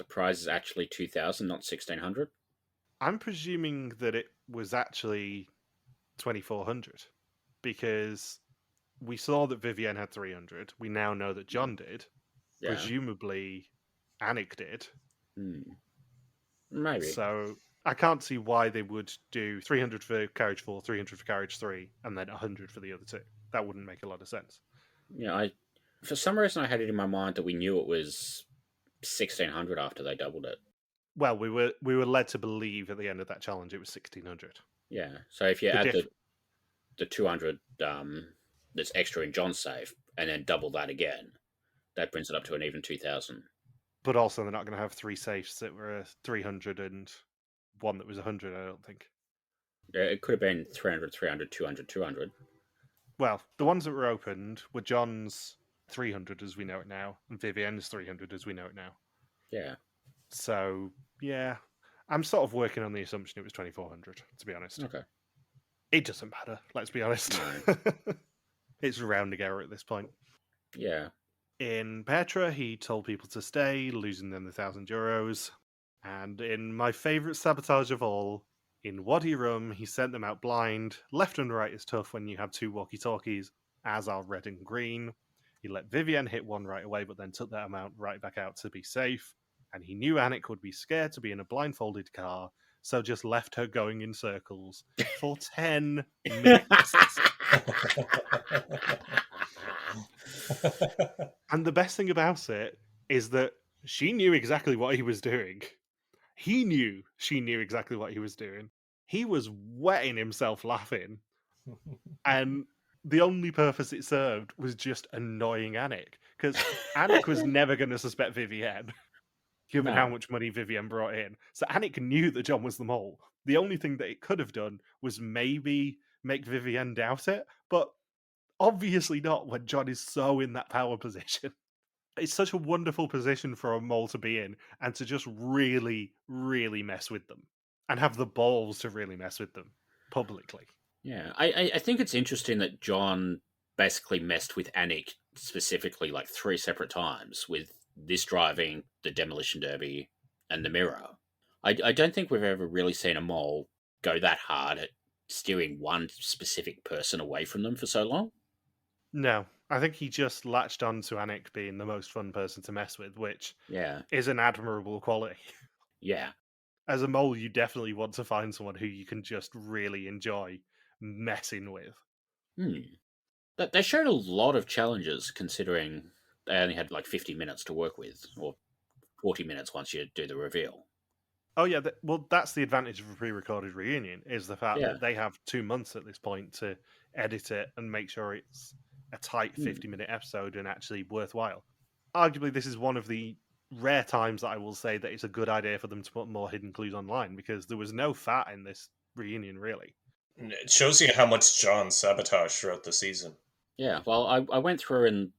prize is actually 2,000, not 1,600. I'm presuming that it was actually 2,400 because we saw that Vivienne had 300. We now know that John did. Yeah. Presumably, Anik did. Maybe. So I can't see why they would do 300 for carriage 4, 300 for carriage 3, and then 100 for the other 2. That wouldn't make a lot of sense. Yeah, for some reason I had it in my mind that we knew it was 1,600 after they doubled it. Well, we were led to believe at the end of that challenge it was 1,600. Yeah, so if you add the 200 that's extra in John's safe, and then double that again, that brings it up to an even 2,000. But also, they're not going to have 3 safes that were 300 and one that was 100, I don't think. Yeah, it could have been 300, 300, 200, 200. Well, the ones that were opened were John's 300 as we know it now, and Vivienne's 300 as we know it now. Yeah. So, yeah. I'm sort of working on the assumption it was 2,400, to be honest. Okay. It doesn't matter, let's be honest. No. It's a rounding error at this point. Yeah. In Petra, he told people to stay, losing them the 1,000 euros. And in my favourite sabotage of all, in Wadi Rum, he sent them out blind. Left and right is tough when you have 2 walkie-talkies, as are red and green. He let Vivienne hit one right away, but then took that amount right back out to be safe. And he knew Anik would be scared to be in a blindfolded car, so just left her going in circles for 10 minutes. And the best thing about it is that She knew exactly what he was doing. He knew she knew exactly what he was doing. He was wetting himself laughing, and the only purpose it served was just annoying Anik, because Anik was never going to suspect Vivienne, given how No. much money Vivienne brought in. So Anik knew that John was the mole. The only thing that it could have done was maybe make Vivienne doubt it, but obviously not when John is so in that power position. It's such a wonderful position for a mole to be in and to just really, really mess with them and have the balls to really mess with them publicly. Yeah, I think it's interesting that John basically messed with Anik specifically like 3 separate times with this driving, the demolition derby, and the mirror. I don't think we've ever really seen a mole go that hard at steering one specific person away from them for so long. No, I think he just latched on to Anik being the most fun person to mess with, which Yeah, is an admirable quality. yeah. As a mole, you definitely want to find someone who you can just really enjoy messing with. Hmm. They showed a lot of challenges considering they only had like 50 minutes to work with, or 40 minutes once you do the reveal. Oh yeah, well, that's the advantage of a pre-recorded reunion is the fact Yeah. that they have 2 months at this point to edit it and make sure it's a tight Hmm. 50-minute episode and actually worthwhile. Arguably, this is one of the rare times that I will say that it's a good idea for them to put more hidden clues online because there was no fat in this reunion, really. It shows you how much John sabotaged throughout the season. Yeah, well, I went through and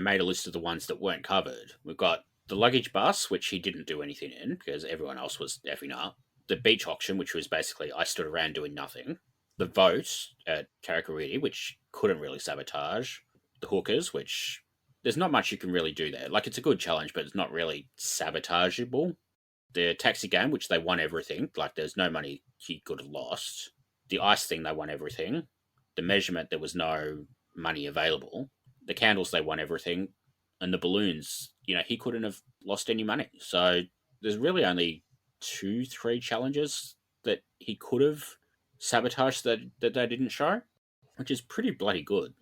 made a list of the ones that weren't covered. We've got the luggage bus, which he didn't do anything in because everyone else was effing up. The beach auction, which was basically I stood around doing nothing. The vote at Karakariri, which couldn't really sabotage. The hookers, which there's not much you can really do there. Like it's a good challenge, but it's not really sabotageable. The taxi game, which they won everything. Like there's no money he could have lost. The ice thing, they won everything. The measurement, there was no money available. The candles, they won everything. And the balloons, he couldn't have lost any money. So there's really only 2, 3 challenges that he could have sabotaged that they didn't show, which is pretty bloody good.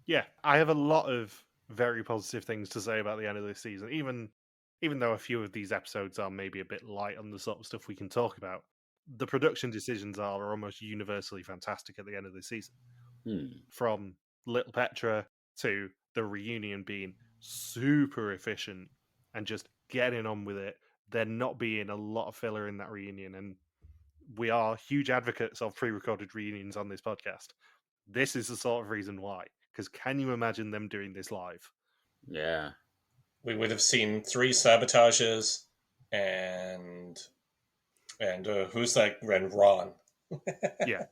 Yeah, I have a lot of very positive things to say about the end of this season, even though a few of these episodes are maybe a bit light on the sort of stuff we can talk about. The production decisions are almost universally fantastic at the end of this season. From Little Petra to the reunion being super efficient and just getting on with it, there not being a lot of filler in that reunion. And we are huge advocates of pre-recorded reunions on this podcast. This is the sort of reason why. Because can you imagine them doing this live? Yeah. We would have seen 3 sabotages and who's that? And Ron. Yeah.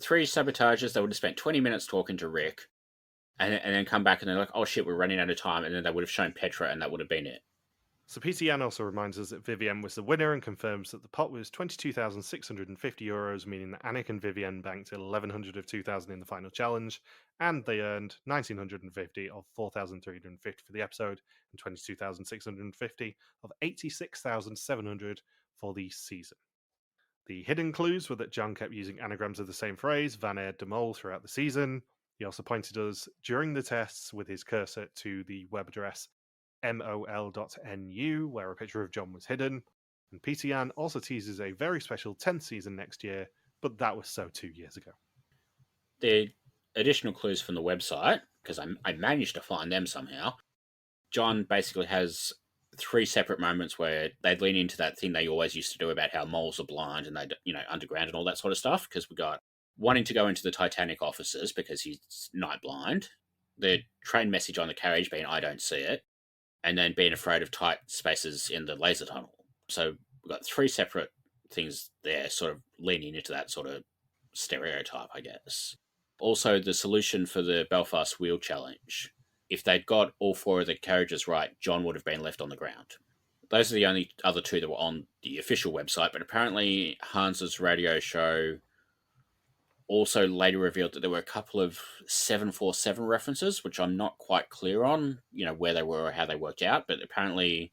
3 sabotages, they would have spent 20 minutes talking to Rick and then come back and they're like, oh shit, we're running out of time. And then they would have shown Petra and that would have been it. So PTN also reminds us that Vivienne was the winner and confirms that the pot was €22,650, meaning that Anik and Vivienne banked 1,100 of 2,000 in the final challenge, and they earned 1,950 of 4,350 for the episode, and 22,650 of 86,700 for the season. The hidden clues were that John kept using anagrams of the same phrase, Van Air de Mol, throughout the season. He also pointed us during the tests with his cursor to the web address mol.nu, where a picture of John was hidden. And PTN also teases a very special 10th season next year, but that was so 2 years ago. The additional clues from the website, because I managed to find them somehow, John basically has 3 separate moments where they lean into that thing they always used to do about how moles are blind and they, underground and all that sort of stuff. Because we got wanting to go into the Titanic offices because he's night blind, the train message on the carriage being I don't see it, and then being afraid of tight spaces in the laser tunnel. So we've got 3 separate things there, sort of leaning into that sort of stereotype, I guess. Also, the solution for the Belfast Wheel Challenge. If they'd got all 4 of the carriages right, John would have been left on the ground. Those are the only other 2 that were on the official website, but apparently Hans's radio show also later revealed that there were a couple of 747 references, which I'm not quite clear on, where they were or how they worked out, but apparently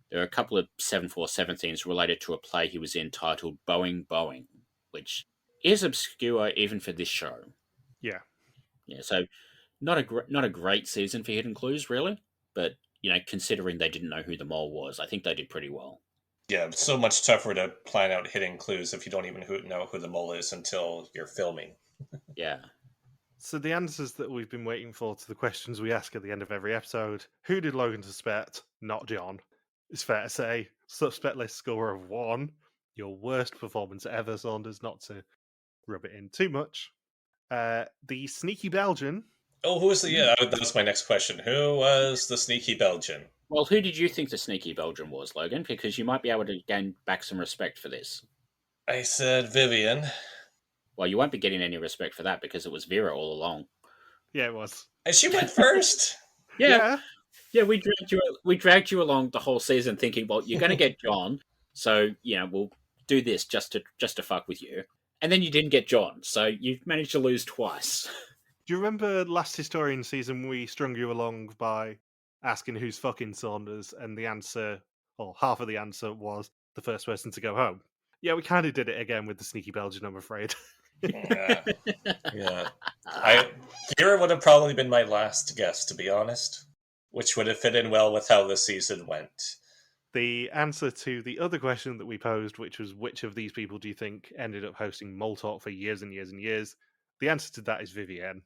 there are a couple of 747 things related to a play he was in titled Boeing, which is obscure even for this show. Yeah. Yeah, so not a great season for hidden clues, really, but considering they didn't know who the mole was, I think they did pretty well. Yeah, it's so much tougher to plan out hidden clues if you don't even know who the mole is until you're filming. Yeah. So the answers that we've been waiting for to the questions we ask at the end of every episode. Who did Logan suspect? Not John. It's fair to say. Suspect list score of 1. Your worst performance ever, Saunders, not to rub it in too much. The sneaky Belgian. Oh, who was the... Yeah, that was my next question. Who was the sneaky Belgian? Well, who did you think the sneaky Belgian was, Logan? Because you might be able to gain back some respect for this. I said Vivian. Well, you won't be getting any respect for that because it was Vera all along. Yeah, it was. And she went first. Yeah, we dragged you along the whole season, thinking, well, you're going to get John, so we'll do this just to fuck with you, and then you didn't get John, so you've managed to lose twice. Do you remember last Historian season we strung you along by asking who's fucking Saunders, and the answer, or half of the answer, was the first person to go home? Yeah, we kind of did it again with the sneaky Belgian, I'm afraid. Yeah. Vera would have probably been my last guess, to be honest, which would have fit in well with how the season went. The answer to the other question that we posed, which was which of these people do you think ended up hosting Mole Talk for years and years and years, the answer to that is Vivienne.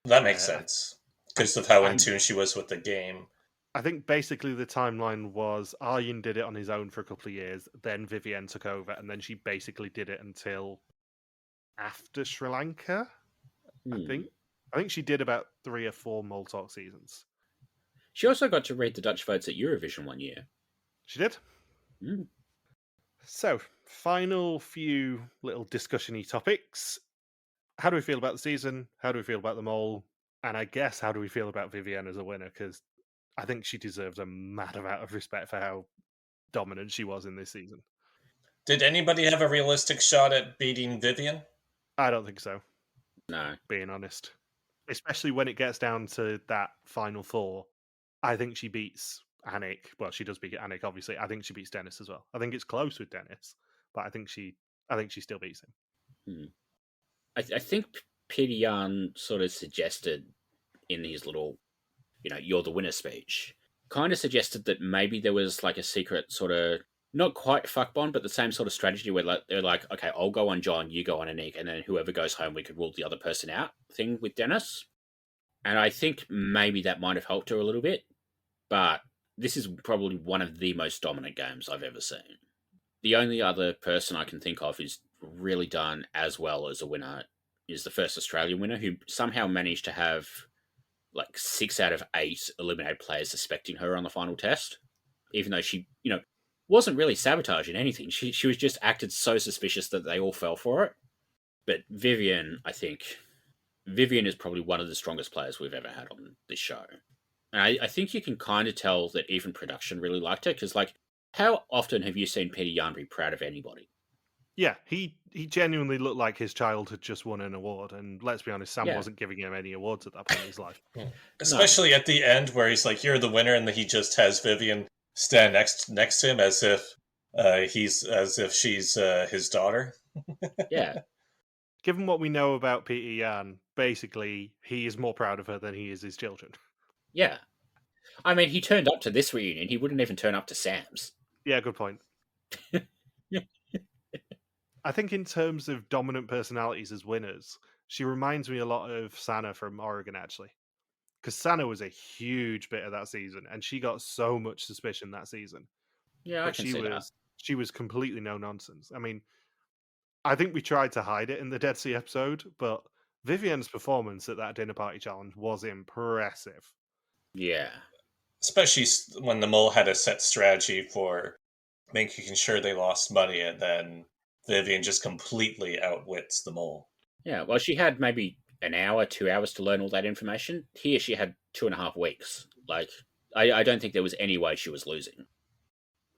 That makes sense, because of how in tune she was with the game. I think basically the timeline was Aryan did it on his own for a couple of years, then Vivienne took over, and then she basically did it until after Sri Lanka, I think. I think she did about 3 or 4 Mole Talk seasons. She also got to read the Dutch votes at Eurovision one year. She did. So, final few little discussion-y topics. How do we feel about the season? How do we feel about the mole? And I guess how do we feel about Vivienne as a winner? Because I think she deserves a mad amount of respect for how dominant she was in this season. Did anybody have a realistic shot at beating Vivienne? I don't think so. No. Being honest. Especially when it gets down to that final 4. I think she beats Anik. Well, she does beat Anik, obviously. I think she beats Dennis as well. I think it's close with Dennis, but I think she still beats him. I think Peter Yan sort of suggested in his little, you're the winner speech, kind of suggested that maybe there was like a secret sort of, not quite fuck bond, but the same sort of strategy where they're like, okay, I'll go on John, you go on Anik, and then whoever goes home, we could rule the other person out thing with Dennis. And I think maybe that might have helped her a little bit, but this is probably one of the most dominant games I've ever seen. The only other person I can think of who's really done as well as a winner is the first Australian winner, who somehow managed to have like 6 out of 8 eliminated players suspecting her on the final test, even though she, wasn't really sabotaging anything. She was just acted so suspicious that they all fell for it. But Vivienne, I think, Vivienne is probably one of the strongest players we've ever had on this show. And I think you can kind of tell that even production really liked her, because, like, how often have you seen Peter Yan be proud of anybody? Yeah, he genuinely looked like his child had just won an award, and let's be honest, Sam wasn't giving him any awards at that point in his life. Especially at the end where he's like, you're the winner, and then he just has Vivienne stand next to him as if she's his daughter. Yeah. Given what we know about Peter Yan, basically, he is more proud of her than he is his children. Yeah. I mean, he turned up to this reunion. He wouldn't even turn up to Sam's. Yeah, good point. I think in terms of dominant personalities as winners, she reminds me a lot of Sana from Oregon, actually. Because Sana was a huge bit of that season, and she got so much suspicion that season. Yeah, but I can see that. She was completely no nonsense. I mean, I think we tried to hide it in the Dead Sea episode, but Vivienne's performance at that dinner party challenge was impressive. Yeah. Especially when the mole had a set strategy for making sure they lost money, and then Vivienne just completely outwits the mole. Yeah, well, she had maybe an hour, 2 hours to learn all that information. Here she had 2.5 weeks. Like, I don't think there was any way she was losing.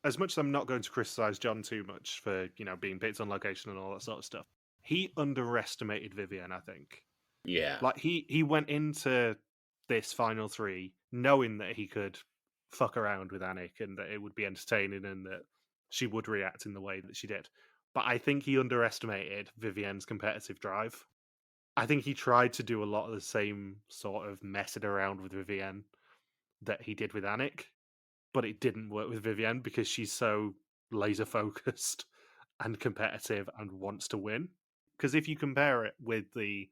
As much as I'm not going to criticize John too much for, being picked on location and all that sort of stuff, he underestimated Vivienne, I think. Yeah. Like, he went into this final 3 knowing that he could fuck around with Anik and that it would be entertaining and that she would react in the way that she did. But I think he underestimated Vivienne's competitive drive. I think he tried to do a lot of the same sort of messing around with Vivienne that he did with Anik. but it didn't work with Vivienne because she's so laser focused and competitive and wants to win. Because if you compare it with the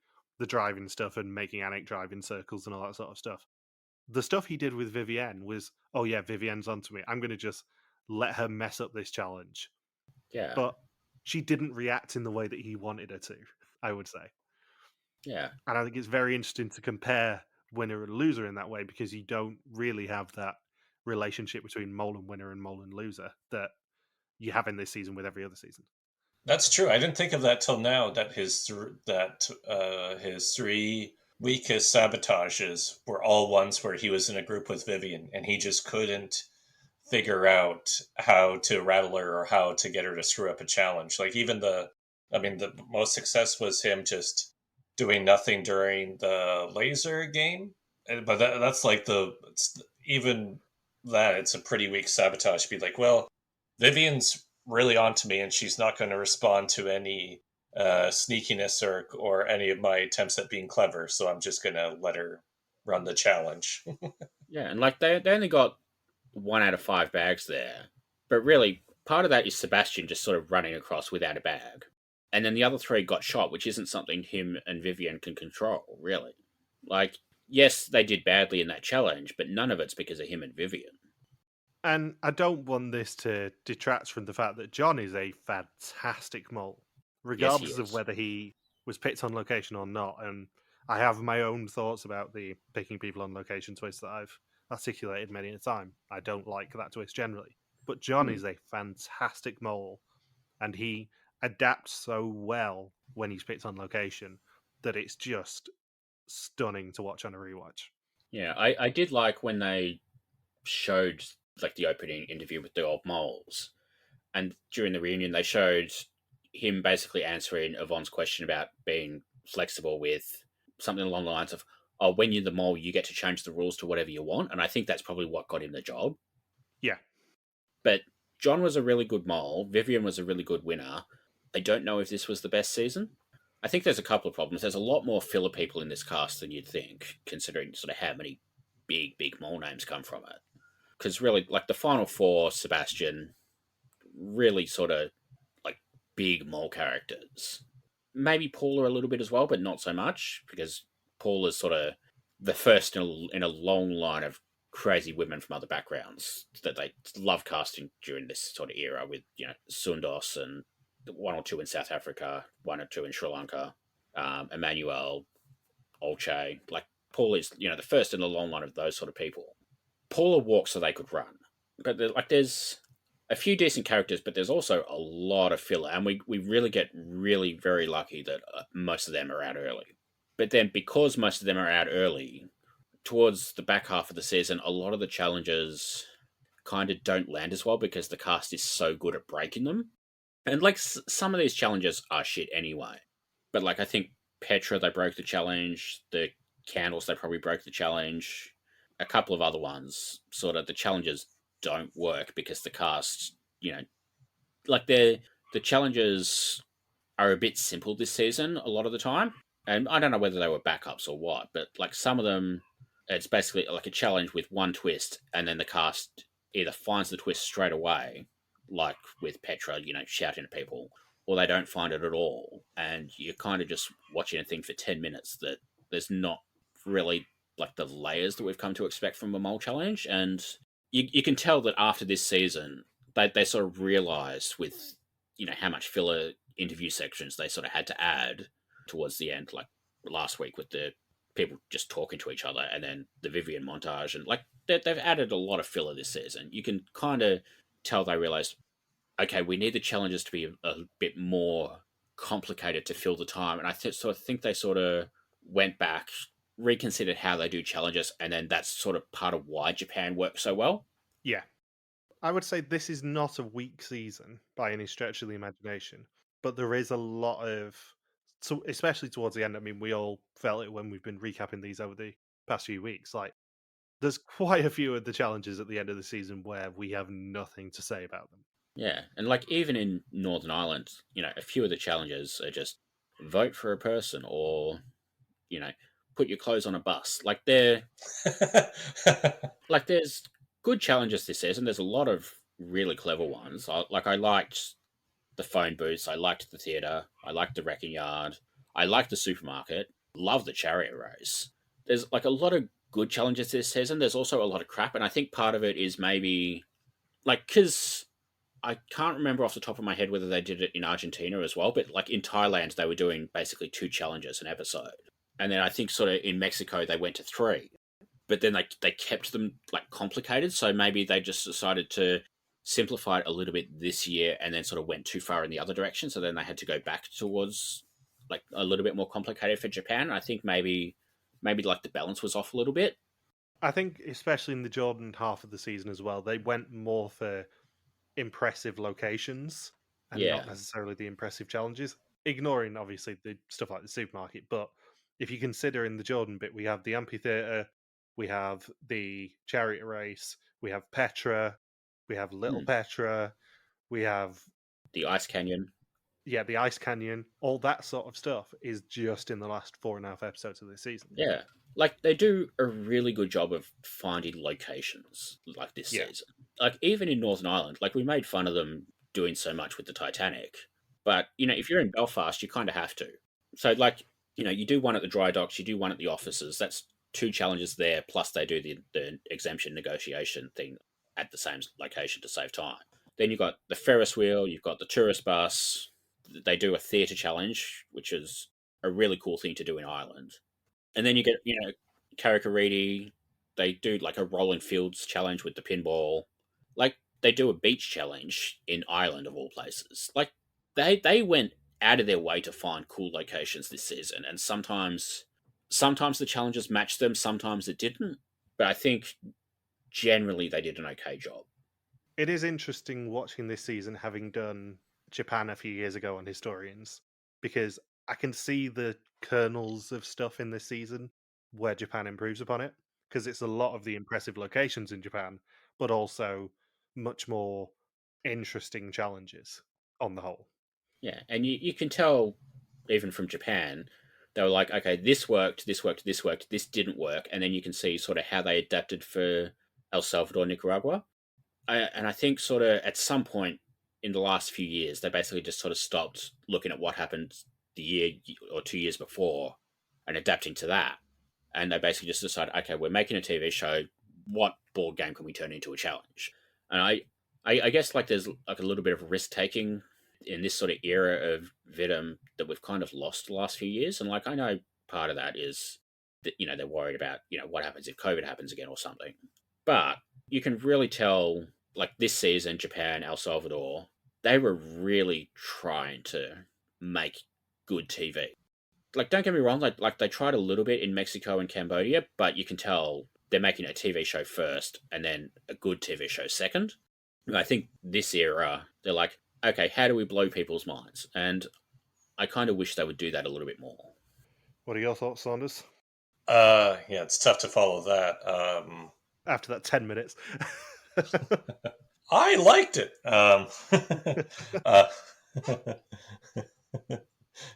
driving stuff and making Anik drive in circles and all that sort of stuff, the stuff he did with Vivienne was, oh yeah, Vivienne's onto me. I'm going to just let her mess up this challenge. Yeah. But she didn't react in the way that he wanted her to, I would say. Yeah. And I think it's very interesting to compare winner and loser in that way because you don't really have that relationship between mole and winner and mole and loser that you have in this season with every other season. That's true. I didn't think of that till now. That his three weakest sabotages were all ones where he was in a group with Vivian, and he just couldn't figure out how to rattle her or how to get her to screw up a challenge. Like even the most success was him just doing nothing during the laser game. But that's like even that it's a pretty weak sabotage. Be like, well, Vivian's really onto me, and she's not going to respond to any sneakiness or any of my attempts at being clever. So I'm just going to let her run the challenge. Yeah, and like they only got 1 out of 5 bags there, but really part of that is Sebastian just sort of running across without a bag, and then the other 3 got shot, which isn't something him and Vivian can control, really. Like, yes, they did badly in that challenge, but none of it's because of him and Vivian. And I don't want this to detract from the fact that John is a fantastic mole, regardless of whether he was picked on location or not. And I have my own thoughts about the picking people on location twist that I've articulated many a time. I don't like that twist generally. But John is a fantastic mole, and he adapts so well when he's picked on location that it's just stunning to watch on a rewatch. Yeah, I did like when they showed like the opening interview with the old moles, and during the reunion they showed him basically answering Yvonne's question about being flexible with something along the lines of, oh, when you're the mole, you get to change the rules to whatever you want. And I think that's probably what got him the job. Yeah. But John was a really good mole. Vivian was a really good winner. I don't know if this was the best season. I think there's a couple of problems. There's a lot more filler people in this cast than you'd think, considering sort of how many big mole names come from it. Because really, like the final 4, Sebastian, really sort of like big mole characters. Maybe Paula a little bit as well, but not so much, because Paula's sort of the first in a long line of crazy women from other backgrounds that they love casting during this sort of era with, Sundos and 1 or 2 in South Africa, 1 or 2 in Sri Lanka, Emmanuel, Olche. Like, Paul is, the first in the long line of those sort of people. Paula walks so they could run. But there's a few decent characters, but there's also a lot of filler, and we really get really very lucky that most of them are out early. But then because most of them are out early, towards the back half of the season, a lot of the challenges kind of don't land as well because the cast is so good at breaking them. And like some of these challenges are shit anyway. But like I think Petra, they broke the challenge. The candles, they probably broke the challenge. A couple of other ones, sort of the challenges don't work because the cast, like the challenges are a bit simple this season a lot of the time. And I don't know whether they were backups or what, but like some of them, it's basically like a challenge with one twist, and then the cast either finds the twist straight away, like with Petra, shouting at people, or they don't find it at all. And you're kind of just watching a thing for 10 minutes that there's not really like the layers that we've come to expect from a mole challenge. And you can tell that after this season, they sort of realised with, how much filler interview sections they sort of had to add towards the end, like last week with the people just talking to each other, and then the Vivian montage, and like they've added a lot of filler this season. You can kind of tell they realized, okay, we need the challenges to be a bit more complicated to fill the time. And I think they sort of went back, reconsidered how they do challenges, and then that's sort of part of why Japan works so well. Yeah. I would say this is not a weak season by any stretch of the imagination, but there is a lot of, so especially towards the end. I mean, we all felt it when we've been recapping these over the past few weeks. Like, there's quite a few of the challenges at the end of the season where we have nothing to say about them. Yeah, and like even in Northern Ireland, a few of the challenges are just vote for a person, or put your clothes on a bus. Like there's good challenges this season. There's a lot of really clever ones. I liked the phone booths. I liked the theatre. I liked the wrecking yard. I liked the supermarket. Love the chariot race. There's like a lot of good challenges this season. There's also a lot of crap, and I think part of it is maybe like because I can't remember off the top of my head whether they did it in Argentina as well, but like in Thailand they were doing basically 2 challenges an episode, and then I think sort of in Mexico they went to 3, but then they kept them like complicated, so maybe they just decided to simplify it a little bit this year and then sort of went too far in the other direction, so then they had to go back towards like a little bit more complicated for Japan. I think maybe like the balance was off a little bit. I think, especially in the Jordan half of the season as well, they went more for impressive locations and Yeah. not necessarily the impressive challenges, ignoring obviously the stuff like the supermarket. But if you consider in the Jordan bit, we have the amphitheater, we have the chariot race, we have Petra, we have Little Petra, we have the Ice Canyon. Yeah, the Ice Canyon, all that sort of stuff is just in the last 4.5 episodes of this season. Yeah. Like, they do a really good job of finding locations like this season. Like, even in Northern Ireland, like, we made fun of them doing so much with the Titanic. But, you know, if you're in Belfast, you kind of have to. So, like, you know, you do one at the dry docks, you do one at the offices. That's 2 challenges there, plus they do the exemption negotiation thing at the same location to save time. Then you've got the Ferris wheel, you've got the tourist bus. They do a theatre challenge, which is a really cool thing to do in Ireland. And then you get, you know, Karakaridi. They do like a rolling fields challenge with the pinball. Like, they do a beach challenge in Ireland of all places. Like, they went out of their way to find cool locations this season, and sometimes the challenges matched them, sometimes it didn't. But I think generally they did an okay job. It is interesting watching this season, having done Japan a few years ago on Historians, because I can see the kernels of stuff in this season where Japan improves upon it, because it's a lot of the impressive locations in Japan, but also much more interesting challenges on the whole. Yeah, and you can tell even from Japan, they were like, okay, this worked, this worked, this worked, this didn't work, and then you can see sort of how they adapted for El Salvador, Nicaragua. And I think sort of at some point in the last few years, they basically just sort of stopped looking at what happened the year or 2 years before and adapting to that. And they basically just decided, okay, we're making a TV show. What board game can we turn into a challenge? And I guess like there's like a little bit of risk taking in this sort of era of WIDM that we've kind of lost the last few years. And like I know part of that is that, you know, they're worried about, you know, what happens if COVID happens again or something. But you can really tell, like this season, Japan, El Salvador, they were really trying to make good TV. Like, don't get me wrong, like they tried a little bit in Mexico and Cambodia, but you can tell they're making a TV show first and then a good TV show second. And I think this era, they're like, okay, how do we blow people's minds? And I kind of wish they would do that a little bit more. What are your thoughts, Saunders? Yeah, it's tough to follow that. After that 10 minutes. I liked it.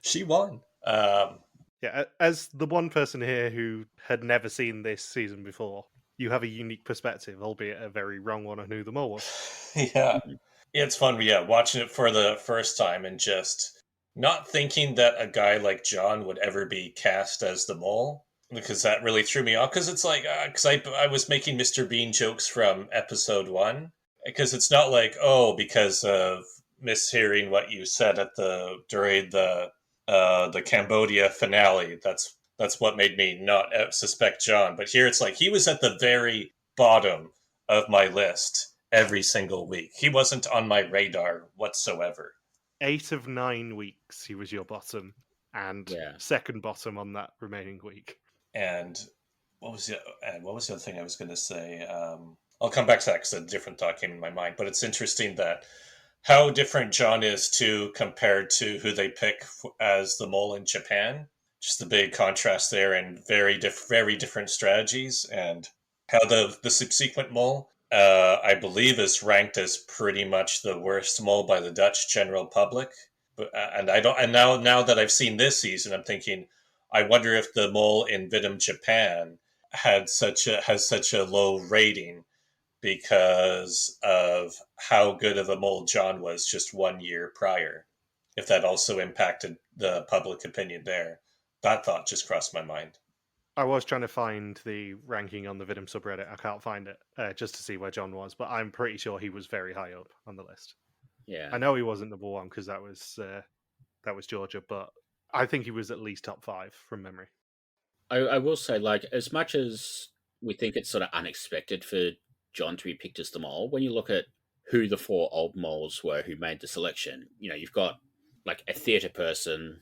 She won. Yeah, as the one person here who had never seen this season before, you have a unique perspective, albeit a very wrong one on who the mole was. Yeah. It's fun, watching it for the first time and just not thinking that a guy like John would ever be cast as the mole, because that really threw me off. Because it's like, because I was making Mr. Bean jokes from episode 1, because it's not like, oh, because of mishearing what you said during the Cambodia finale. That's what made me not suspect John. But here it's like he was at the very bottom of my list every single week. He wasn't on my radar whatsoever. 8 of 9 weeks he was your bottom, and second bottom on that remaining week. And what was the other thing I was going to say? I'll come back to that because a different thought came in my mind. But it's interesting that how different John is too compared to who they pick as the mole in Japan. Just the big contrast there, and very different strategies, and how the subsequent mole, I believe, is ranked as pretty much the worst mole by the Dutch general public. But and I don't. And now that I've seen this season, I'm thinking, I wonder if the mole in WIDM Japan has such a low rating because of how good of a mole John was just 1 year prior. If that also impacted the public opinion there. That thought just crossed my mind. I was trying to find the ranking on the WIDM subreddit. I can't find it just to see where John was, but I'm pretty sure he was very high up on the list. Yeah. I know he wasn't number one because that was Georgia, but I think he was at least top 5 from memory. I will say, like, as much as we think it's sort of unexpected for John to be picked as the mole, when you look at who the 4 old moles were who made the selection, you've got like a theatre person,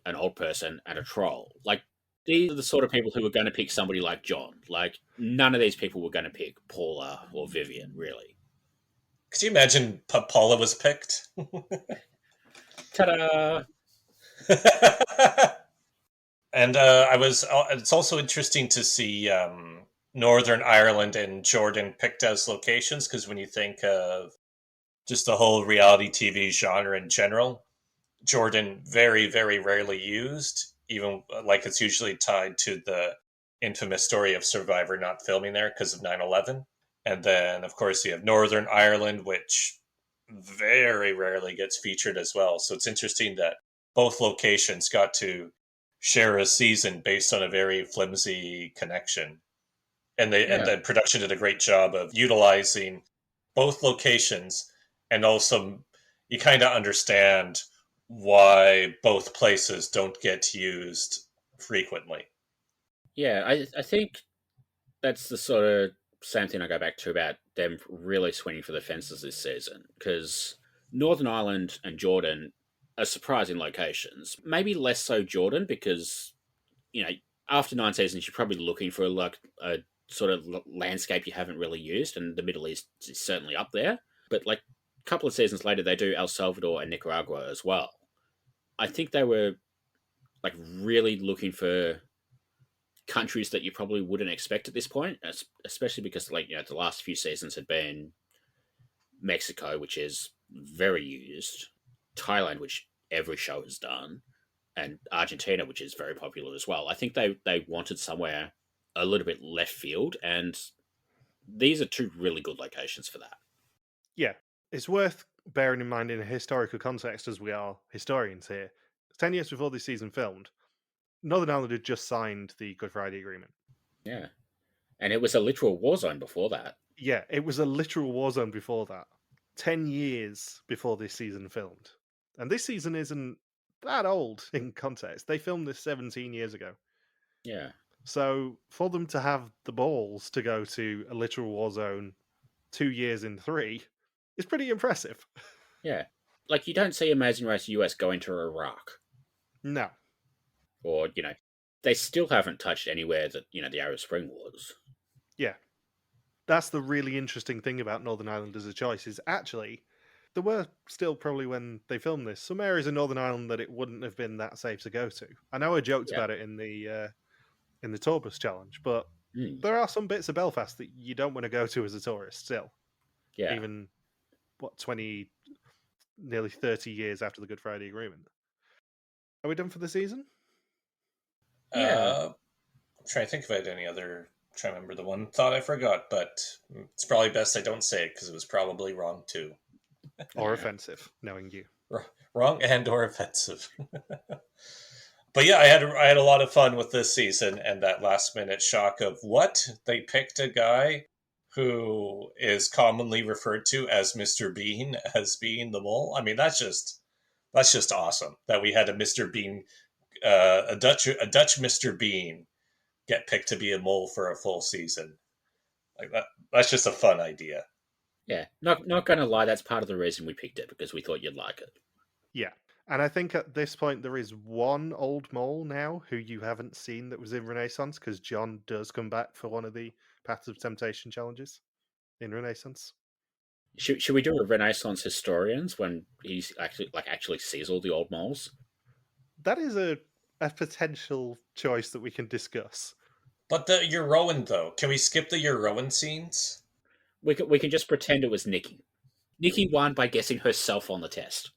an old person, and a troll. Like, these are the sort of people who were going to pick somebody like John. Like, none of these people were going to pick Paula or Vivian, really. Could you imagine Paula was picked? Ta-da! And it's also interesting to see Northern Ireland and Jordan picked as locations, because when you think of just the whole reality TV genre in general, Jordan very, very rarely used, even like it's usually tied to the infamous story of Survivor not filming there because of 9/11. And then, of course, you have Northern Ireland, which very rarely gets featured as well. So it's interesting that both locations got to share a season based on a very flimsy connection. And the production did a great job of utilizing both locations, and also you kind of understand why both places don't get used frequently. Yeah, I think that's the sort of same thing I go back to about them really swinging for the fences this season, because Northern Ireland and Jordan are surprising locations. Maybe less so Jordan, because after 9 seasons you're probably looking for like a sort of landscape you haven't really used, and the Middle East is certainly up there. But like a couple of seasons later, they do El Salvador and Nicaragua as well. I think they were like really looking for countries that you probably wouldn't expect at this point, especially because the last few seasons had been Mexico, which is very used, Thailand, which every show has done, and Argentina, which is very popular as well. I think they wanted somewhere a little bit left field, and these are 2 really good locations for that. Yeah, it's worth bearing in mind in a historical context, as we are historians here. 10 years before this season filmed, Northern Ireland had just signed the Good Friday Agreement. Yeah. And it was a literal war zone before that. Yeah, it was a literal war zone before that. 10 years before this season filmed. And this season isn't that old in context. They filmed this 17 years ago. Yeah. So for them to have the balls to go to a literal war zone 2 years in 3 is pretty impressive. Yeah. Like, you don't see Amazing Race US going to Iraq. No. Or, they still haven't touched anywhere that, the Arab Spring was. Yeah. That's the really interesting thing about Northern Ireland as a choice, is actually there were still, probably when they filmed this, some areas in Northern Ireland that it wouldn't have been that safe to go to. I know I joked about it in the tour bus challenge, but there are some bits of Belfast that you don't want to go to as a tourist still. Yeah. Even, nearly 30 years after the Good Friday Agreement. Are we done for the season? Yeah. I'm trying to think if I had any other. Trying to remember the one thought I forgot, but it's probably best I don't say it because it was probably wrong too. Or offensive, knowing you. Wrong and or offensive. But yeah, I had a lot of fun with this season, and that last minute shock of what they picked a guy who is commonly referred to as Mr. Bean as being the mole. I mean, that's just awesome that we had a Mr. Bean, a Dutch Mr. Bean, get picked to be a mole for a full season. Like that's just a fun idea. Yeah. Not gonna lie, that's part of the reason we picked it, because we thought you'd like it. Yeah. And I think at this point there is one old mole now who you haven't seen that was in Renaissance, because John does come back for one of the Paths of Temptation challenges in Renaissance. Should we do a Renaissance historians when he's actually sees all the old moles? That is a potential choice that we can discuss. But the Euroan, though, can we skip the Euroan scenes? We can just pretend it was Nikki. Nikki won by guessing herself on the test.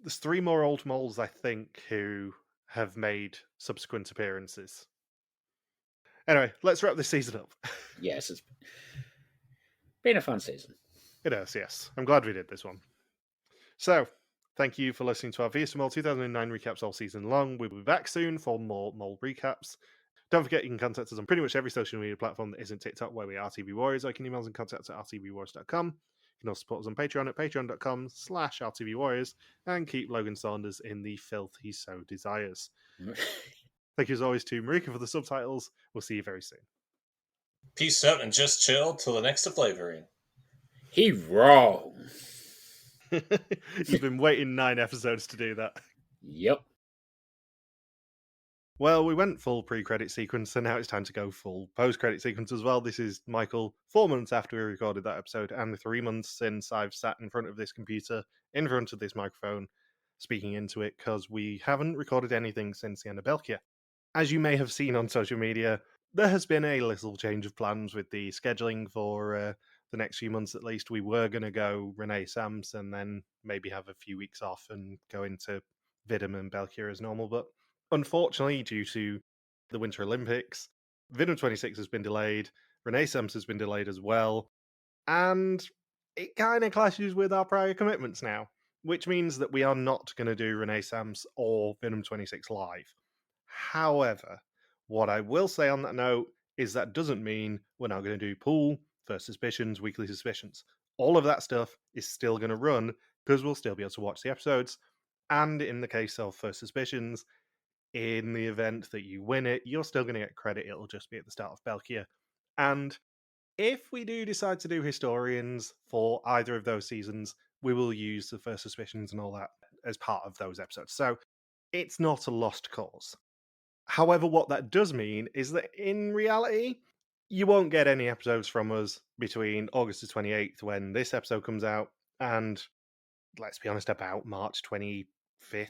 There's 3 more old moles, I think, who have made subsequent appearances. Anyway, let's wrap this season up. Yes. Been a fun season. It has, yes. I'm glad we did this one. So, thank you for listening to our VSML 2009 recaps all season long. We'll be back soon for more mole recaps. Don't forget, you can contact us on pretty much every social media platform that isn't TikTok, where we are RTV Warriors, or you can email us and contact at rtvwarriors.com. You can also support us on Patreon at patreon.com/RTV Warriors and keep Logan Saunders in the filth he so desires. Thank you as always to Marika for the subtitles. We'll see you very soon. Peace out and just chill till the next flavoring. He wrong. You've been waiting 9 episodes to do that. Yep. Well, we went full pre-credit sequence, so now it's time to go full post-credit sequence as well. This is Michael 4 months after we recorded that episode, and 3 months since I've sat in front of this computer, in front of this microphone, speaking into it, because we haven't recorded anything since the end of Belkia. As you may have seen on social media, there has been a little change of plans with the scheduling for the next few months at least. We were going to go Renaissance and then maybe have a few weeks off and go into WIDM and Belkia as normal, but unfortunately, due to the Winter Olympics, WIDM 26 has been delayed, Renaissance has been delayed as well, and it kind of clashes with our prior commitments now, which means that we are not going to do Renaissance or WIDM 26 live. However, what I will say on that note is that doesn't mean we're not going to do Pool, First Suspicions, Weekly Suspicions. All of that stuff is still going to run because we'll still be able to watch the episodes. And in the case of First Suspicions, in the event that you win it, you're still going to get credit. It'll just be at the start of Belkia. And if we do decide to do Historians for either of those seasons, we will use the First Suspicions and all that as part of those episodes. So it's not a lost cause. However, what that does mean is that in reality, you won't get any episodes from us between August the 28th, when this episode comes out, and let's be honest, about March 25th,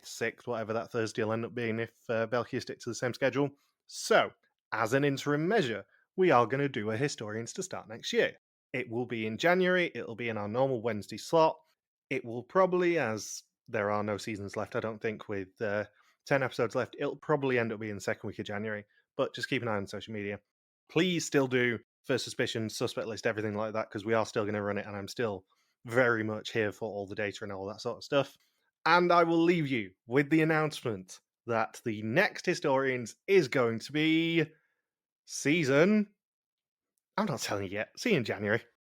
6th, whatever that Thursday will end up being if Belkia stick to the same schedule. So, as an interim measure, we are going to do a Historians to start next year. It will be in January, it'll be in our normal Wednesday slot. It will probably, as there are no seasons left, I don't think, with 10 episodes left, it'll probably end up being the second week of January. But just keep an eye on social media. Please still do First Suspicion, Suspect List, everything like that, because we are still going to run it, and I'm still very much here for all the data and all that sort of stuff. And I will leave you with the announcement that the next Historians is going to be season... I'm not telling you yet. See you in January.